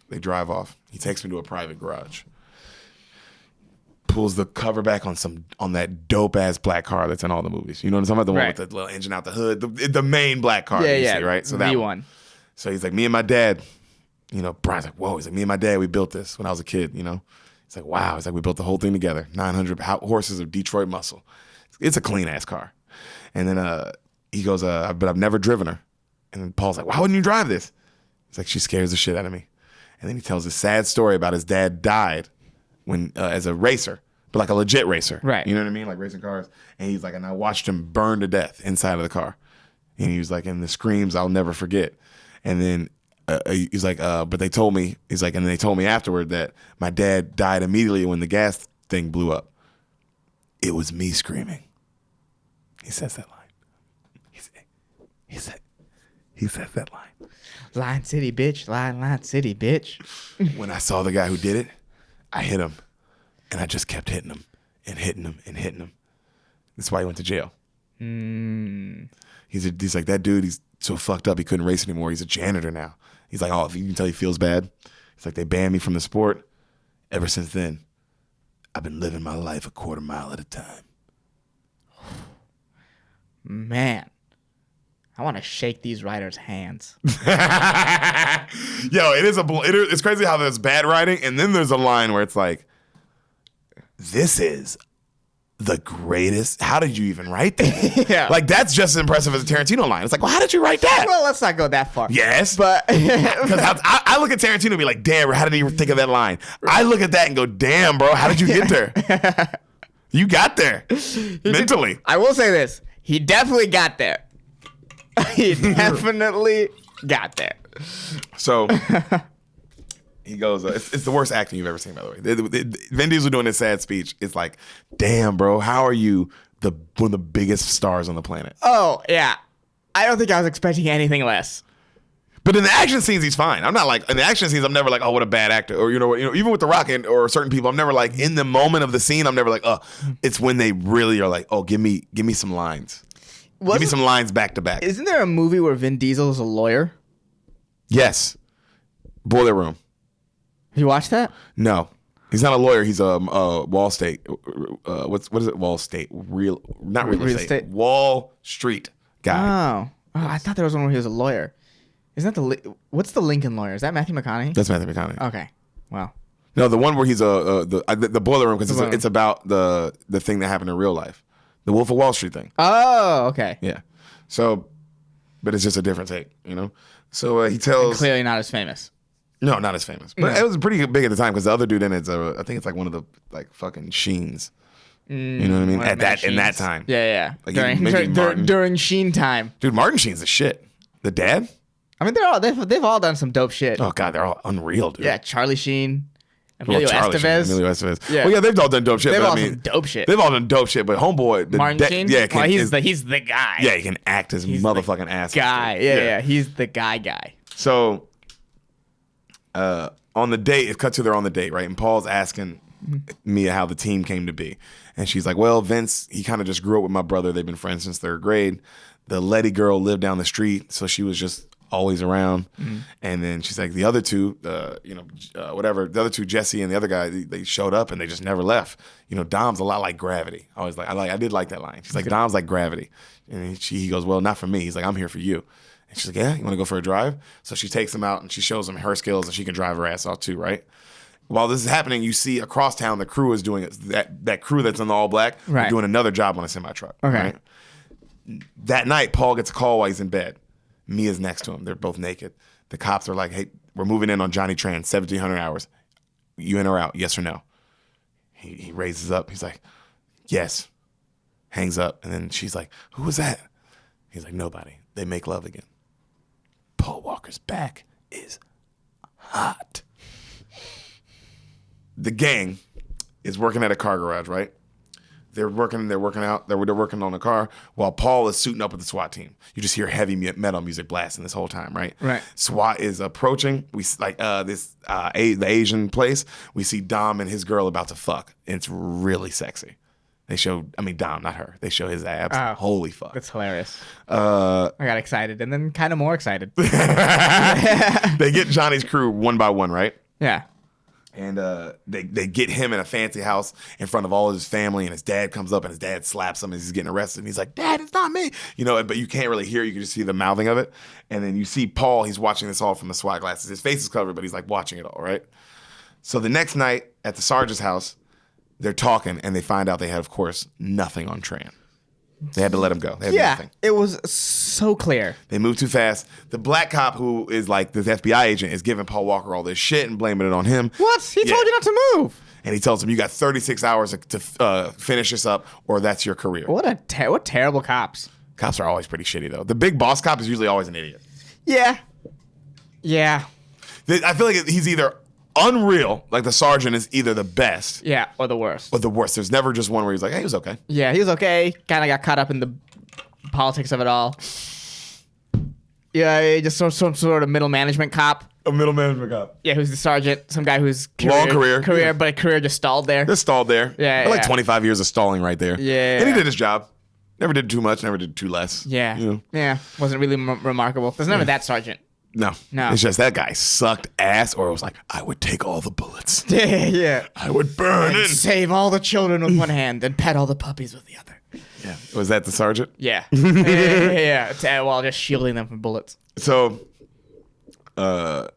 They drive off. He takes me to a private garage. Pulls the cover back on that dope ass black car that's in all the movies. You know what I'm talking about? The one with the little engine out the hood, the main black car. Yeah, you see, right? So that one. So he's like, me and my dad. You know, Brian's like, whoa. He's like, me and my dad, we built this when I was a kid. You know, he's like, wow. He's like, we built the whole thing together. 900 horses of Detroit muscle. It's a clean ass car. And then he goes, but I've never driven her. And then Paul's like, why wouldn't you drive this? He's like, she scares the shit out of me. And then he tells a sad story about his dad died when as a racer, but like a legit racer. Right. You know what I mean? Like racing cars. And he's like, and I watched him burn to death inside of the car. And he was like, and the screams I'll never forget. And then he's like, but they told me, he's like, and they told me afterward that my dad died immediately when the gas thing blew up. It was me screaming. He says that line. He says that line. Line City, bitch. Line City, bitch. When I saw the guy who did it, I hit him. And I just kept hitting him and hitting him and hitting him. That's why he went to jail. He's like, that dude, he's so fucked up he couldn't race anymore. He's a janitor now. He's like, oh, you can tell he feels bad. It's like they banned me from the sport. Ever since then, I've been living my life a quarter mile at a time. Man. I want to shake these writers' hands. Yo, it's crazy how there's bad writing, and then there's a line where it's like, this is the greatest. How did you even write that? Yeah. Like, that's just as impressive as a Tarantino line. It's like, well, how did you write that? Well, let's not go that far. Yes. But because I look at Tarantino and be like, damn, how did he think of that line? I look at that and go, damn, bro, how did you get there? You got there mentally. I will say this. He definitely got there. He definitely got there. So he goes, it's the worst acting you've ever seen, by the way. Vin Diesel doing his sad speech. It's like, damn, bro, how are you one of the biggest stars on the planet? Oh, yeah. I don't think I was expecting anything less. But in the action scenes, he's fine. I'm not like, in the action scenes, I'm never like, oh, what a bad actor. Or, even with The Rock or certain people, I'm never like, in the moment of the scene, I'm never like, oh, it's when they really are like, oh, give me some lines. Give me some lines back to back. Isn't there a movie where Vin Diesel is a lawyer? Yes. Boiler Room. Have you watched that? No. He's not a lawyer. He's a Wall Street. What is it? Not real estate. Wall Street guy. Oh, I thought there was one where he was a lawyer. Isn't that what's the Lincoln Lawyer? Is that Matthew McConaughey? That's Matthew McConaughey. Okay. Wow. No, the one where he's the Boiler Room, because it's about the thing that happened in real life. The Wolf of Wall Street thing. Oh, okay. Yeah. So, but it's just a different take, So he tells... And clearly not as famous. No, not as famous. But it was pretty big at the time because the other dude in it's I think it's like one of the like fucking Sheens. You know what I mean? In that time. Yeah. Like during Sheen time. Dude, Martin Sheen's the shit. The dad? I mean, they've all done some dope shit. Oh God, they're all unreal, dude. Yeah, Charlie Sheen. Emilio Estevez. Yeah. Well, yeah, they've all done dope shit. They've all done dope shit. They've all done dope shit, but homeboy, Martin Sheen, he's the guy. Yeah, he can act his motherfucking ass. Guy, yeah, he's the guy. So, on the date, it cut to they're on the date, right? And Paul's asking Mia how the team came to be, and she's like, "Well, Vince, he kind of just grew up with my brother. They've been friends since third grade. The Letty girl lived down the street, so she was just always around." And then she's like, the other two, whatever, the other two, Jesse and the other guy, they showed up and they just never left. Dom's a lot like gravity. I did like that line. She's like, Dom's like gravity. And he goes, well, not for me. He's like, I'm here for you. And she's like, yeah, you want to go for a drive? So she takes him out and she shows him her skills and she can drive her ass off too, right? While this is happening, you see across town the crew is doing it. That crew that's in the all black, right, doing another job on a semi truck. Okay. Right? That night, Paul gets a call while he's in bed. Mia's next to him. They're both naked. The cops are like, hey, we're moving in on Johnny Tran, 1,700 hours. You in or out? Yes or no? He raises up. He's like, yes. Hangs up. And then she's like, who was that? He's like, nobody. They make love again. Paul Walker's back is hot. The gang is working at a car garage, right? They're working on the car while Paul is suiting up with the SWAT team. You just hear heavy metal music blasting this whole time, right? Right. SWAT is approaching. We like the Asian place. We see Dom and his girl about to fuck. And it's really sexy. Dom, not her. They show his abs. Oh, Holy fuck. That's hilarious. I got excited and then kind of more excited. They get Johnny's crew one by one, right? Yeah. And they get him in a fancy house in front of all of his family, and his dad comes up and his dad slaps him as he's getting arrested. And he's like, Dad, it's not me. But you can't really hear it. You can just see the mouthing of it. And then you see Paul, he's watching this all from the SWAT glasses. His face is covered, but he's like watching it all, right? So the next night at the sergeant's house, they're talking, and they find out they had, of course, nothing on Tran. They had to let him go. They had nothing. It was so clear. They moved too fast. The black cop, who is like this FBI agent, is giving Paul Walker all this shit and blaming it on him. What? He told you not to move. And he tells him, you got 36 hours to finish this up, or that's your career. What terrible cops. Cops are always pretty shitty, though. The big boss cop is usually always an idiot. Yeah. I feel like he's either unreal, like the sergeant is either the best. Yeah, or the worst. There's never just one where he's like, hey, he was okay. Yeah, he was okay. Kind of got caught up in the politics of it all. Yeah, just some sort of middle management cop. A middle management cop. Yeah, who's the sergeant, some guy who's long career, but a career just stalled there. Just stalled there. Yeah, like 25 years of stalling right there. Yeah. And he did his job. Never did too much, never did too less. Yeah. Yeah, wasn't really remarkable. There's never that sergeant. No. It's just that guy sucked ass, or it was like, I would take all the bullets. Yeah. I would burn and save all the children with one hand and pet all the puppies with the other. Yeah. Was that the sergeant? Yeah. Yeah. While just shielding them from bullets. So, the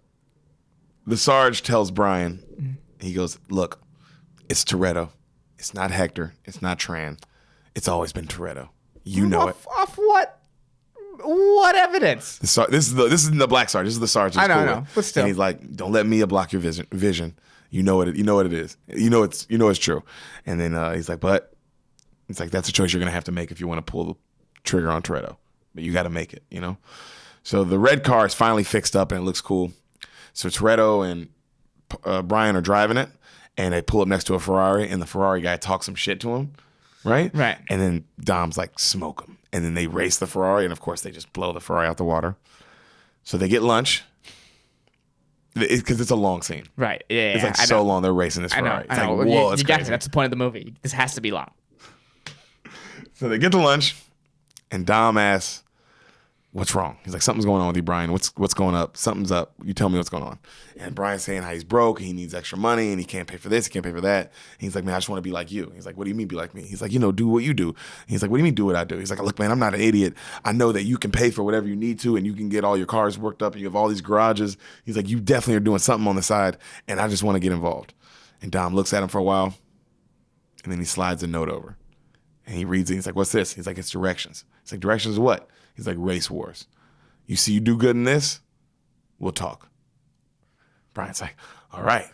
Sarge tells Brian, he goes, look, it's Toretto. It's not Hector. It's not Tran. It's always been Toretto. You know it. Off what? What evidence? This is the black sergeant. This is the sergeant. I know, but still. And he's like, "Don't let Mia block your vision. You know what it is. You know it's true." And then he's like, "But it's like that's a choice you're gonna have to make if you want to pull the trigger on Toretto. But you got to make it. So the red car is finally fixed up and it looks cool. So Toretto and Brian are driving it, and they pull up next to a Ferrari, and the Ferrari guy talks some shit to him, right? Right. And then Dom's like, "Smoke him." And then they race the Ferrari, and of course they just blow the Ferrari out the water. So they get lunch, because it's a long scene. Right. Yeah. It's like so long. They're racing this Ferrari. I know. It's like, whoa, you got it. That's the point of the movie. This has to be long. So they get to lunch, and Dom asks, "What's wrong?" He's like, "Something's going on with you, Brian. What's going up? Something's up. You tell me what's going on." And Brian's saying how he's broke, he needs extra money, and he can't pay for this, he can't pay for that. And he's like, "Man, I just want to be like you." He's like, "What do you mean be like me?" He's like, "Do what you do." And he's like, "What do you mean do what I do?" He's like, "Look, man, I'm not an idiot. I know that you can pay for whatever you need to, and you can get all your cars worked up, and you have all these garages." He's like, "You definitely are doing something on the side, and I just want to get involved." And Dom looks at him for a while, and then he slides a note over. And he reads it. He's like, "What's this?" He's like, "It's directions." He's like, "Directions of what?" He's like, "Race wars. You see you do good in this, we'll talk." Brian's like, "All right."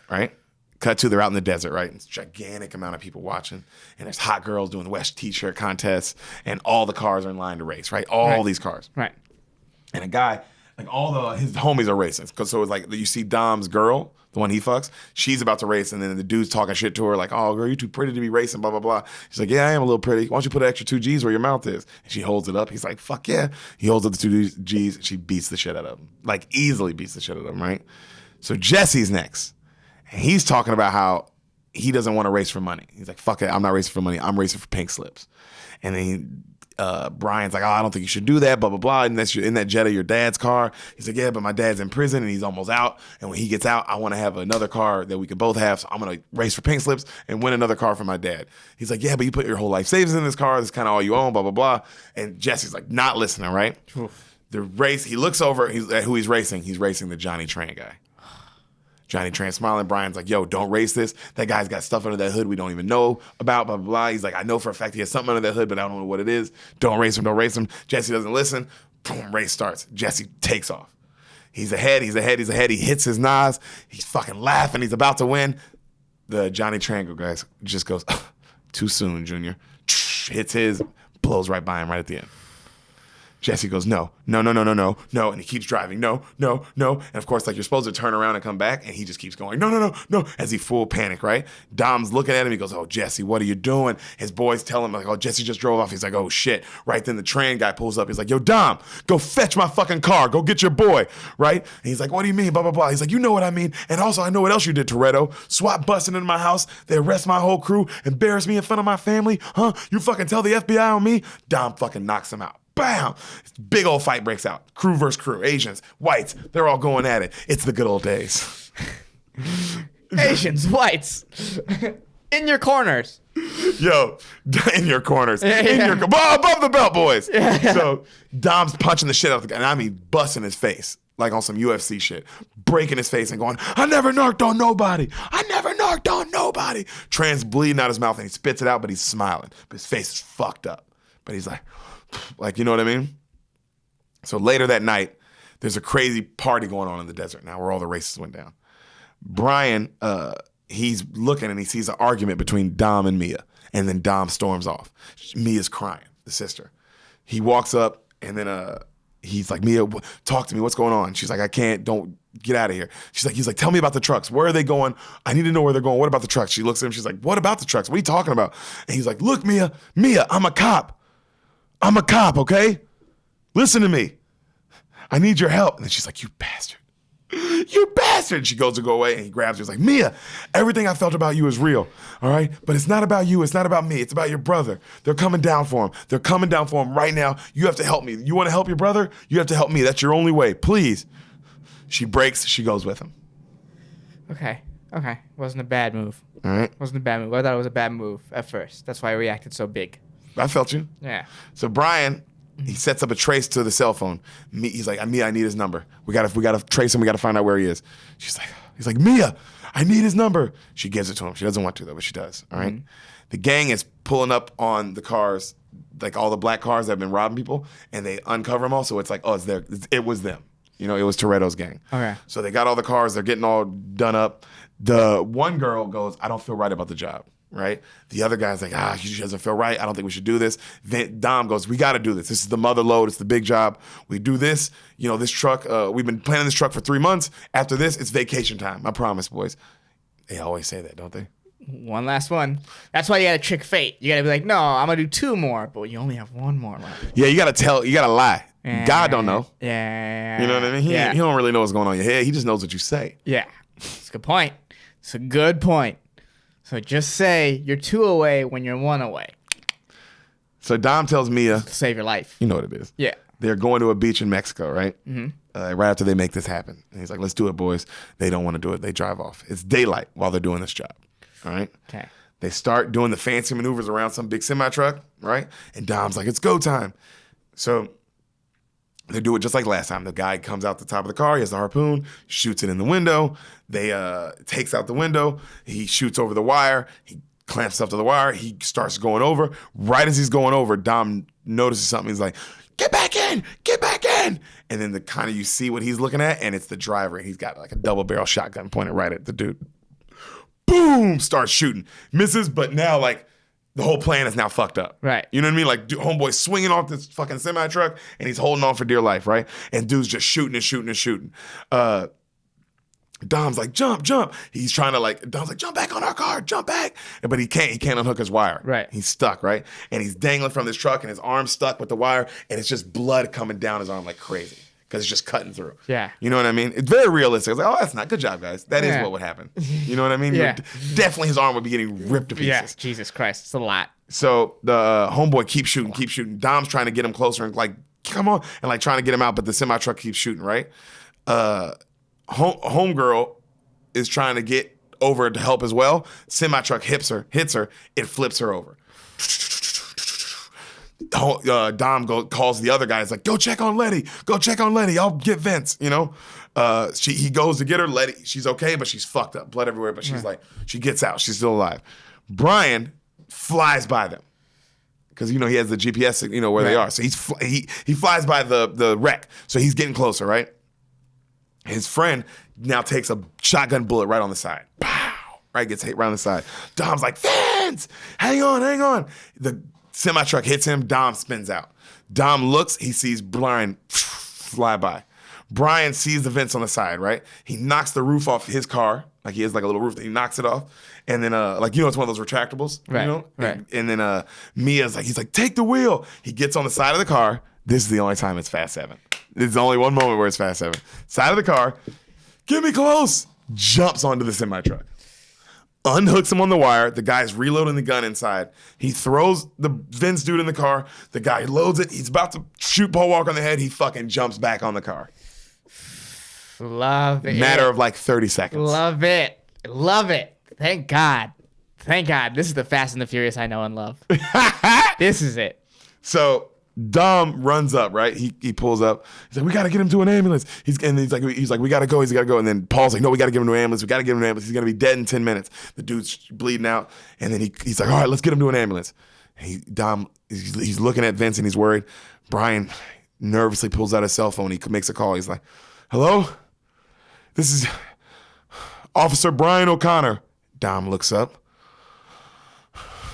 Cut to, they're out in the desert, right? It's a gigantic amount of people watching. And there's hot girls doing West t-shirt contests. And all the cars are in line to race, right? All these cars. Right. And a guy, like his homies are racing. So it's like you see Dom's girl, the one he fucks, she's about to race. And then the dude's talking shit to her like, "Oh, girl, you're too pretty to be racing, blah, blah, blah." She's like, "Yeah, I am a little pretty. Why don't you put an extra 2 G's where your mouth is?" And she holds it up. He's like, "Fuck yeah." He holds up the 2 G's. And she beats the shit out of him. Like easily beats the shit out of him, right? So Jesse's next. And he's talking about how he doesn't want to race for money. He's like, "Fuck it, I'm not racing for money. I'm racing for pink slips." And then Brian's like, "Oh, I don't think you should do that, blah, blah, blah. And that's in that Jetta, your dad's car." He's like, "Yeah, but my dad's in prison and he's almost out. And when he gets out, I want to have another car that we could both have. So I'm going to race for pink slips and win another car for my dad." He's like, "Yeah, but you put your whole life savings in this car. This is kind of all you own, blah, blah, blah." And Jesse's like, not listening, right? Oof. The race, he looks over at who he's racing. He's racing the Johnny Tran guy. Johnny Tran smiling. Brian's like, "Yo, don't race this. That guy's got stuff under that hood we don't even know about, blah, blah, blah." He's like, "I know for a fact he has something under that hood, but I don't know what it is. Don't race him, don't race him." Jesse doesn't listen. Boom, race starts. Jesse takes off. He's ahead. He hits his Nas. He's fucking laughing. He's about to win. The Johnny Tran guy just goes, "Too soon, Junior." Hits his, blows right by him right at the end. Jesse goes, no. And he keeps driving. No. And of course, like, you're supposed to turn around and come back. And he just keeps going, no. As he full panic, right? Dom's looking at him. He goes, oh, Jesse, what are you doing? His boys tell him, like, oh, Jesse just drove off. He's like, oh, shit. Right then the train guy pulls up. He's like, yo, Dom, go fetch my fucking car. Go get your boy, right? And he's like, what do you mean? Blah, blah, blah. He's like, you know what I mean. And also, I know what else you did, Toretto. SWAT busting into my house. They arrest my whole crew. Embarrass me in front of my family. Huh? You fucking tell the FBI on me? Dom fucking knocks him out. Bam! Big old fight breaks out. Crew versus crew. Asians, whites, they're all going at it. It's the good old days. Asians, whites. In your corners. Yo, in your corners. Above the belt, boys. Yeah. So Dom's punching the shit out of the guy. And I mean, busting his face. Like on some UFC shit. Breaking his face and going, I never narked on nobody. Trans bleeding out his mouth and he spits it out, but he's smiling. But his face is fucked up. But he's like, you know what I mean? So later that night, there's a crazy party going on in the desert now where all the races went down. Brian, he's looking and he sees an argument between Dom and Mia. And then Dom storms off. Mia's crying, the sister. He walks up and then he's like, Mia, talk to me. What's going on? She's like, I can't. Don't get out of here. He's like, tell me about the trucks. Where are they going? I need to know where they're going. What about the trucks? She looks at him. She's like, what about the trucks? What are you talking about? And he's like, look, Mia, I'm a cop. Okay? Listen to me. I need your help. And then she's like, you bastard. She goes to go away and he grabs her. He's like, Mia, everything I felt about you is real, all right? But it's not about you. It's not about me. It's about your brother. They're coming down for him right now. You have to help me. You want to help your brother? You have to help me. That's your only way. Please. She breaks. She goes with him. Okay. Wasn't a bad move. All right. Wasn't a bad move. I thought it was a bad move at first. That's why I reacted so big. I felt you. Yeah. So Brian, he sets up a trace to the cell phone. He's like, Mia, I need his number. We gotta trace him. We gotta find out where he is. He's like, Mia, I need his number. She gives it to him. She doesn't want to though, but she does. All right. The gang is pulling up on the cars, like all the black cars that have been robbing people, and they uncover them all. So it's like, oh, it was them. You know, it was Toretto's gang. Okay. So they got all the cars. They're getting all done up. The one girl goes, I don't feel right about the job. Right? The other guy's like, she doesn't feel right. I don't think we should do this. Dom goes, we got to do this. This is the mother load. It's the big job. We do this. You know, this truck, we've been planning this truck for 3 months. After this, it's vacation time. I promise, boys. They always say that, don't they? One last one. That's why you got to trick fate. You got to be like, no, I'm going to do 2 more, but you only have 1 more left. Yeah, you got to lie. God don't know. Yeah. You know what I mean? He don't really know what's going on in your head. He just knows what you say. Yeah. It's a good point. So just say you're 2 away when you're 1 away. So Dom tells Mia, save your life. You know what it is. Yeah. They're going to a beach in Mexico, right? Mm-hmm. Right after they make this happen. And he's like, let's do it, boys. They don't want to do it. They drive off. It's daylight while they're doing this job. All right? Okay. They start doing the fancy maneuvers around some big semi-truck, right? And Dom's like, it's go time. So they do it just like last time. The guy comes out the top of the car. He has the harpoon, shoots it in the window. They takes out the window. He shoots over the wire. He clamps up to the wire. He starts going over. Right as he's going over, Dom notices something. He's like, get back in. And then you see what he's looking at, and it's the driver. He's got like a double barrel shotgun pointed right at the dude. Boom! Starts shooting. Misses, but now like the whole plan is now fucked up. Right. You know what I mean? Like, homeboy's swinging off this fucking semi-truck, and he's holding on for dear life, right? And dude's just shooting. Dom's like, jump. He's trying to Dom's like, jump back on our car, jump back. But he can't unhook his wire. Right. He's stuck, right? And he's dangling from this truck, and his arm's stuck with the wire, and it's just blood coming down his arm like crazy. Because it's just cutting through. Yeah. You know what I mean? It's very realistic. It's like, oh, that's not good job, guys. That is what would happen. You know what I mean? Yeah. Definitely his arm would be getting ripped to pieces. Yeah, Jesus Christ. It's a lot. So the homeboy keeps shooting. Dom's trying to get him closer and like, come on. And like trying to get him out, but the semi-truck keeps shooting, right? Homegirl is trying to get over to help as well. Semi-truck hits her. It flips her over. Dom calls the other guy. He's like, go check on Letty. I'll get Vince, you know? He goes to get her. Letty, she's okay, but she's fucked up. Blood everywhere, but she's like, she gets out. She's still alive. Brian flies by them. Because, you know, he has the GPS, you know, where they are. So he flies by the wreck. So he's getting closer, right? His friend now takes a shotgun bullet right on the side. Pow! Right, gets hit right on the side. Dom's like, Vince, hang on. The Semi-truck hits him. Dom spins out. Dom looks. He sees Brian fly by. Brian sees the vents on the side, right? He knocks the roof off his car. Like he has like a little roof. He knocks it off. And then, it's one of those retractables, right, you know? Right. And then he's like, take the wheel. He gets on the side of the car. This is the only time it's Fast 7. There's only one moment where it's Fast 7. Side of the car. Get me close. Jumps onto the semi-truck. Unhooks him on the wire. The guy's reloading the gun inside. He throws the Vince dude in the car. The guy loads it. He's about to shoot Paul Walker on the head. He fucking jumps back on the car. Love it. Matter of like 30 seconds. Love it. Love it. Thank God. Thank God. This is the Fast and the Furious I know and love. This is it. So Dom runs up, right? He pulls up. He's like, we gotta get him to an ambulance. He's like, we gotta go. He's gotta go. And then Paul's like, no, we gotta get him to an ambulance. We gotta get him to an ambulance. He's gonna be dead in 10 minutes. The dude's bleeding out. And then he's like, all right, let's get him to an ambulance. Dom, he's looking at Vince and he's worried. Brian nervously pulls out his cell phone. He makes a call. He's like, hello? This is Officer Brian O'Connor. Dom looks up.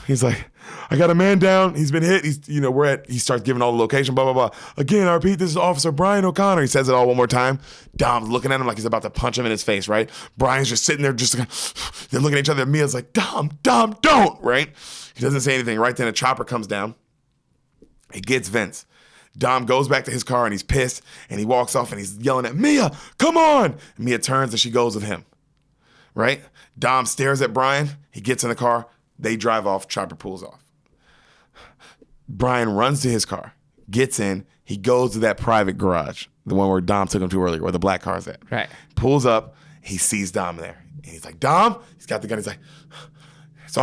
He's like, I got a man down. He's been hit. He starts giving all the location, blah, blah, blah. Again, I repeat, this is Officer Brian O'Connor. He says it all one more time. Dom's looking at him like he's about to punch him in his face, right? Brian's just sitting there, they're looking at each other. Mia's like, Dom, don't, right? He doesn't say anything. Right then, a chopper comes down. He gets Vince. Dom goes back to his car and he's pissed and he walks off and he's yelling at Mia, come on. And Mia turns and she goes with him, right? Dom stares at Brian. He gets in the car. They drive off. Chopper pulls off. Brian runs to his car, gets in. He goes to that private garage, the one where Dom took him to earlier, where the black car's at. Right. Pulls up. He sees Dom there. And he's like, Dom? He's got the gun. He's like, it's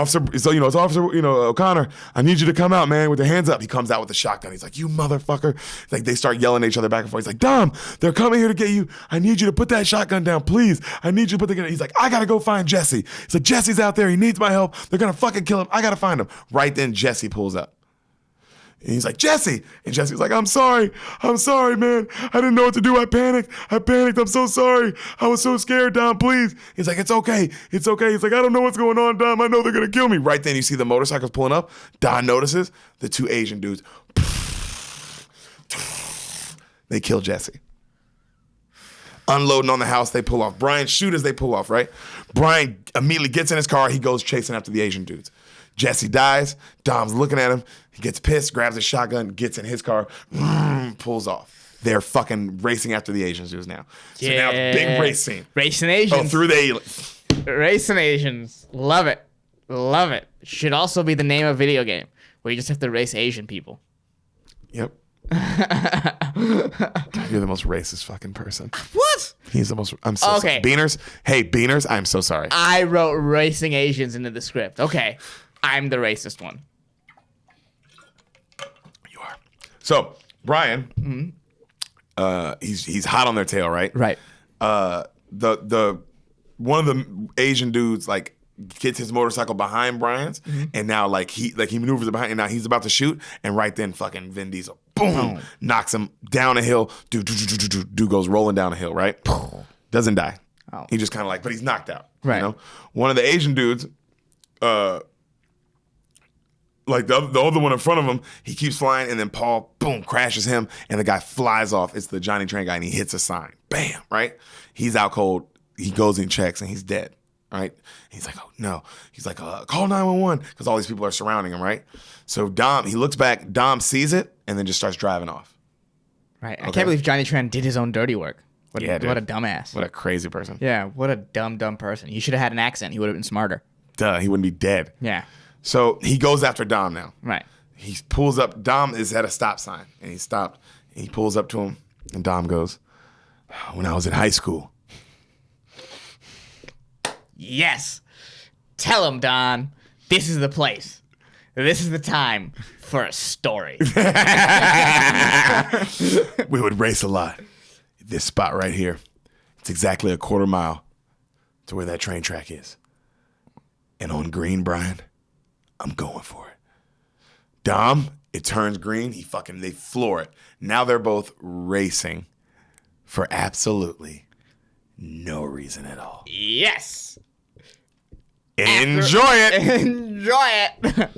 Officer O'Connor. I need you to come out, man, with your hands up. He comes out with a shotgun. He's like, you motherfucker. Like they start yelling at each other back and forth. He's like, Dom, they're coming here to get you. I need you to put that shotgun down, please. I need you to put the gun. He's like, I gotta go find Jesse. He's like, Jesse's out there. He needs my help. They're gonna fucking kill him. I gotta find him. Right then, Jesse pulls up. And he's like, Jesse. And Jesse's like, I'm sorry, man. I didn't know what to do. I panicked. I'm so sorry. I was so scared, Dom, please. He's like, it's okay. He's like, I don't know what's going on, Dom. I know they're going to kill me. Right then, you see the motorcycles pulling up. Don notices the two Asian dudes. They kill Jesse. Unloading on the house, they pull off. Brian shoot as they pull off, right? Brian immediately gets in his car. He goes chasing after the Asian dudes. Jesse dies. Dom's looking at him. He gets pissed, grabs a shotgun, gets in his car, pulls off. They're fucking racing after the Asians dudes now. So now it's big race scene. Racing Asians. Oh, through the aliens. Racing Asians. Love it. Love it. Should also be the name of a video game where you just have to race Asian people. Yep. You're the most racist fucking person. What? He's the most. I'm so okay. Sorry. Beaners. Hey, Beaners. I'm so sorry. I wrote racing Asians into the script. Okay. I'm the racist one. You are. So Brian, he's hot on their tail, right? Right. The one of the Asian dudes like gets his motorcycle behind Brian's, and now he maneuvers it behind, and now he's about to shoot, and right then fucking Vin Diesel, boom, knocks him down a hill. Dude goes rolling down a hill, right? Doesn't die. Oh. He just kind of but he's knocked out. Right. You know, one of the Asian dudes, the other one in front of him, he keeps flying, and then Paul, boom, crashes him, and the guy flies off. It's the Johnny Train guy, and he hits a sign. Bam, right? He's out cold. He goes and checks, and he's dead, right? He's like, oh, no. He's like, call 911, because all these people are surrounding him, right? So Dom, he looks back, Dom sees it, and then just starts driving off. Right. I can't believe Johnny Tran did his own dirty work. What a dumbass. What a crazy person. Yeah, what a dumb person. He should have had an accent. He would have been smarter. Duh, he wouldn't be dead. Yeah. So he goes after Dom now. Right. He pulls up. Dom is at a stop sign, and he stopped. And he pulls up to him, and Dom goes, when I was in high school. Yes. Tell him, Don. This is the place. This is the time for a story. We would race a lot. This spot right here, it's exactly a quarter mile to where that train track is. And on green, Brian, I'm going for it. Dom, it turns green. They floor it. Now they're both racing for absolutely no reason at all. Yes. Enjoy it. Enjoy it.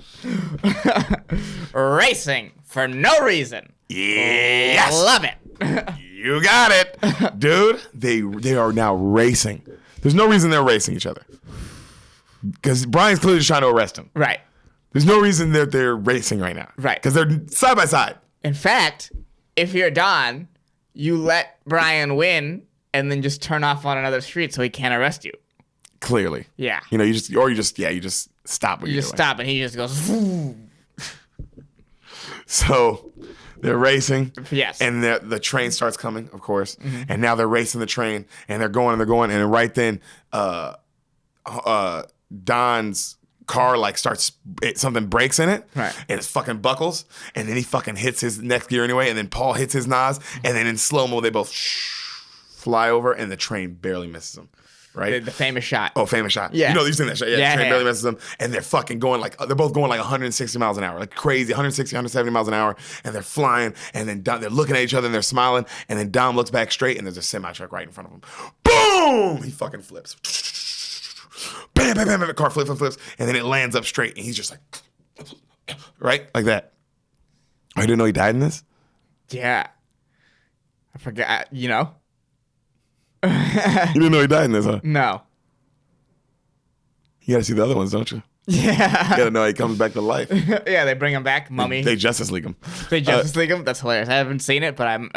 Racing for no reason. Yes. Love it. You got it. Dude, they are now racing. There's no reason they're racing each other. Because Brian's clearly just trying to arrest him. Right. There's no reason that they're racing right now. Right. Because they're side by side. In fact, if you're Don, you let Brian win and then just turn off on another street so he can't arrest you. Clearly. Yeah. You just stop. You just stop and he just goes. Whoo. So they're racing. Yes. And the train starts coming, of course. Mm-hmm. And now they're racing the train and they're going. And right then, Don's car something breaks in it, right, and it fucking buckles, and then he fucking hits his next gear anyway, and then Paul hits his nos, and then in slow-mo they both fly over and the train barely misses them. Right? The famous shot. Oh, famous shot. Yeah. You've seen that shot. Yeah, the train barely misses them, and they're fucking going they're both going 160 miles an hour, like crazy, 160, 170 miles an hour, and they're flying, and then they're looking at each other and they're smiling, and then Dom looks back straight, and there's a semi-truck right in front of him. Boom! He fucking flips. Bam, bam, bam, bam, the car flips, and then it lands up straight, and he's just like, right? Like that. Oh, you didn't know he died in this? Yeah. I forgot, You didn't know he died in this, huh? No. You gotta see the other ones, don't you? Yeah. You gotta know how he comes back to life. Yeah, they bring him back, Mummy. They Justice League him. They Justice League him? That's hilarious. I haven't seen it, but I'm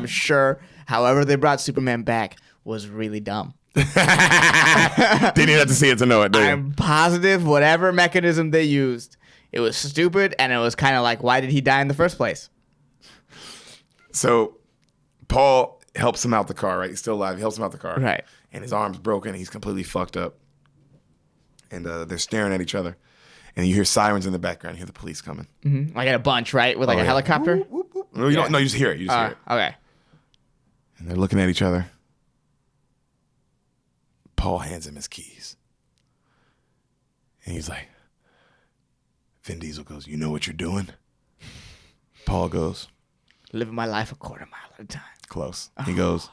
sure however they brought Superman back was really dumb. Didn't even have to see it to know it, did you? I'm positive whatever mechanism they used, it was stupid, and it was kind of like, why did he die in the first place? So Paul helps him out the car, right? He's still alive. He helps him out the car. Right. And his arm's broken. He's completely fucked up. And they're staring at each other. And you hear sirens in the background. You hear the police coming. Mm-hmm. I got a bunch, right? With a helicopter? Whoop, whoop, whoop. No, you don't. No, you just hear it. You just hear it. Okay. And they're looking at each other. Paul hands him his keys. And he's like, Vin Diesel goes, you know what you're doing? Paul goes, living my life a quarter mile at a time. Close. He goes,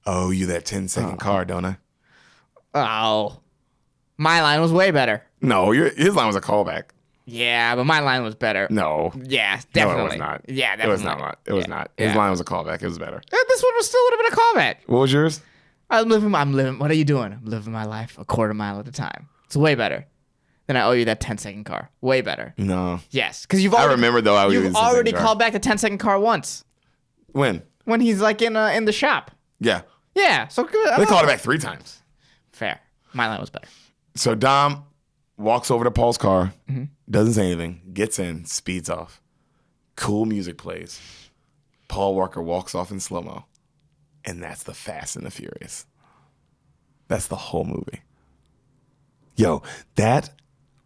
oh, you that 10-second car, don't I? Oh. My line was way better. No, his line was a callback. Yeah, but my line was better. No. Yeah, definitely. No, it was not. Yeah, definitely. It was not. It was not. His line was a callback. It was better. This one was still would have been a callback. What was yours? I'm living. What are you doing? I'm living my life a quarter mile at a time. It's way better than I owe you that 10-second car. Way better. No. Yes, because you've already. I remember though. You've already called back the 10-second car once. When? When he's like in the shop. Yeah. Yeah. So they called it back 3 times. Fair. My line was better. So Dom walks over to Paul's car, doesn't say anything, gets in, speeds off. Cool music plays. Paul Walker walks off in slow-mo. And that's the Fast and the Furious. That's the whole movie. Yo, that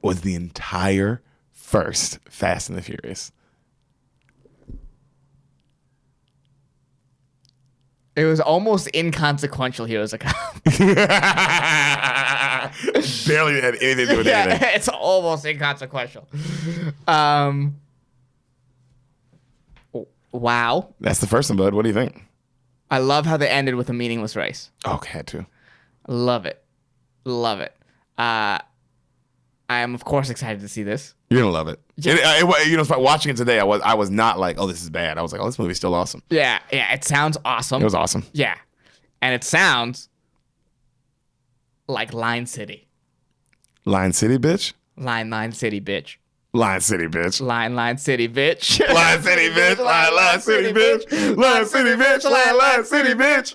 was the entire first Fast and the Furious. It was almost inconsequential he was a cop. Barely had anything to do with anything. It's almost inconsequential. Wow. That's the first one, bud. What do you think? I love how they ended with a meaningless race. Oh, had to. Love it. Love it. I am, of course, excited to see this. You're going to love it. Yeah. Watching it today, I was not like, oh, this is bad. I was like, oh, this movie's still awesome. Yeah. It sounds awesome. It was awesome. Yeah. And it sounds like Line City. Line City, bitch? Line City, bitch. Line City, bitch. Line City, bitch. Line City, bitch. Line City, bitch. Line City, bitch. Line City, bitch.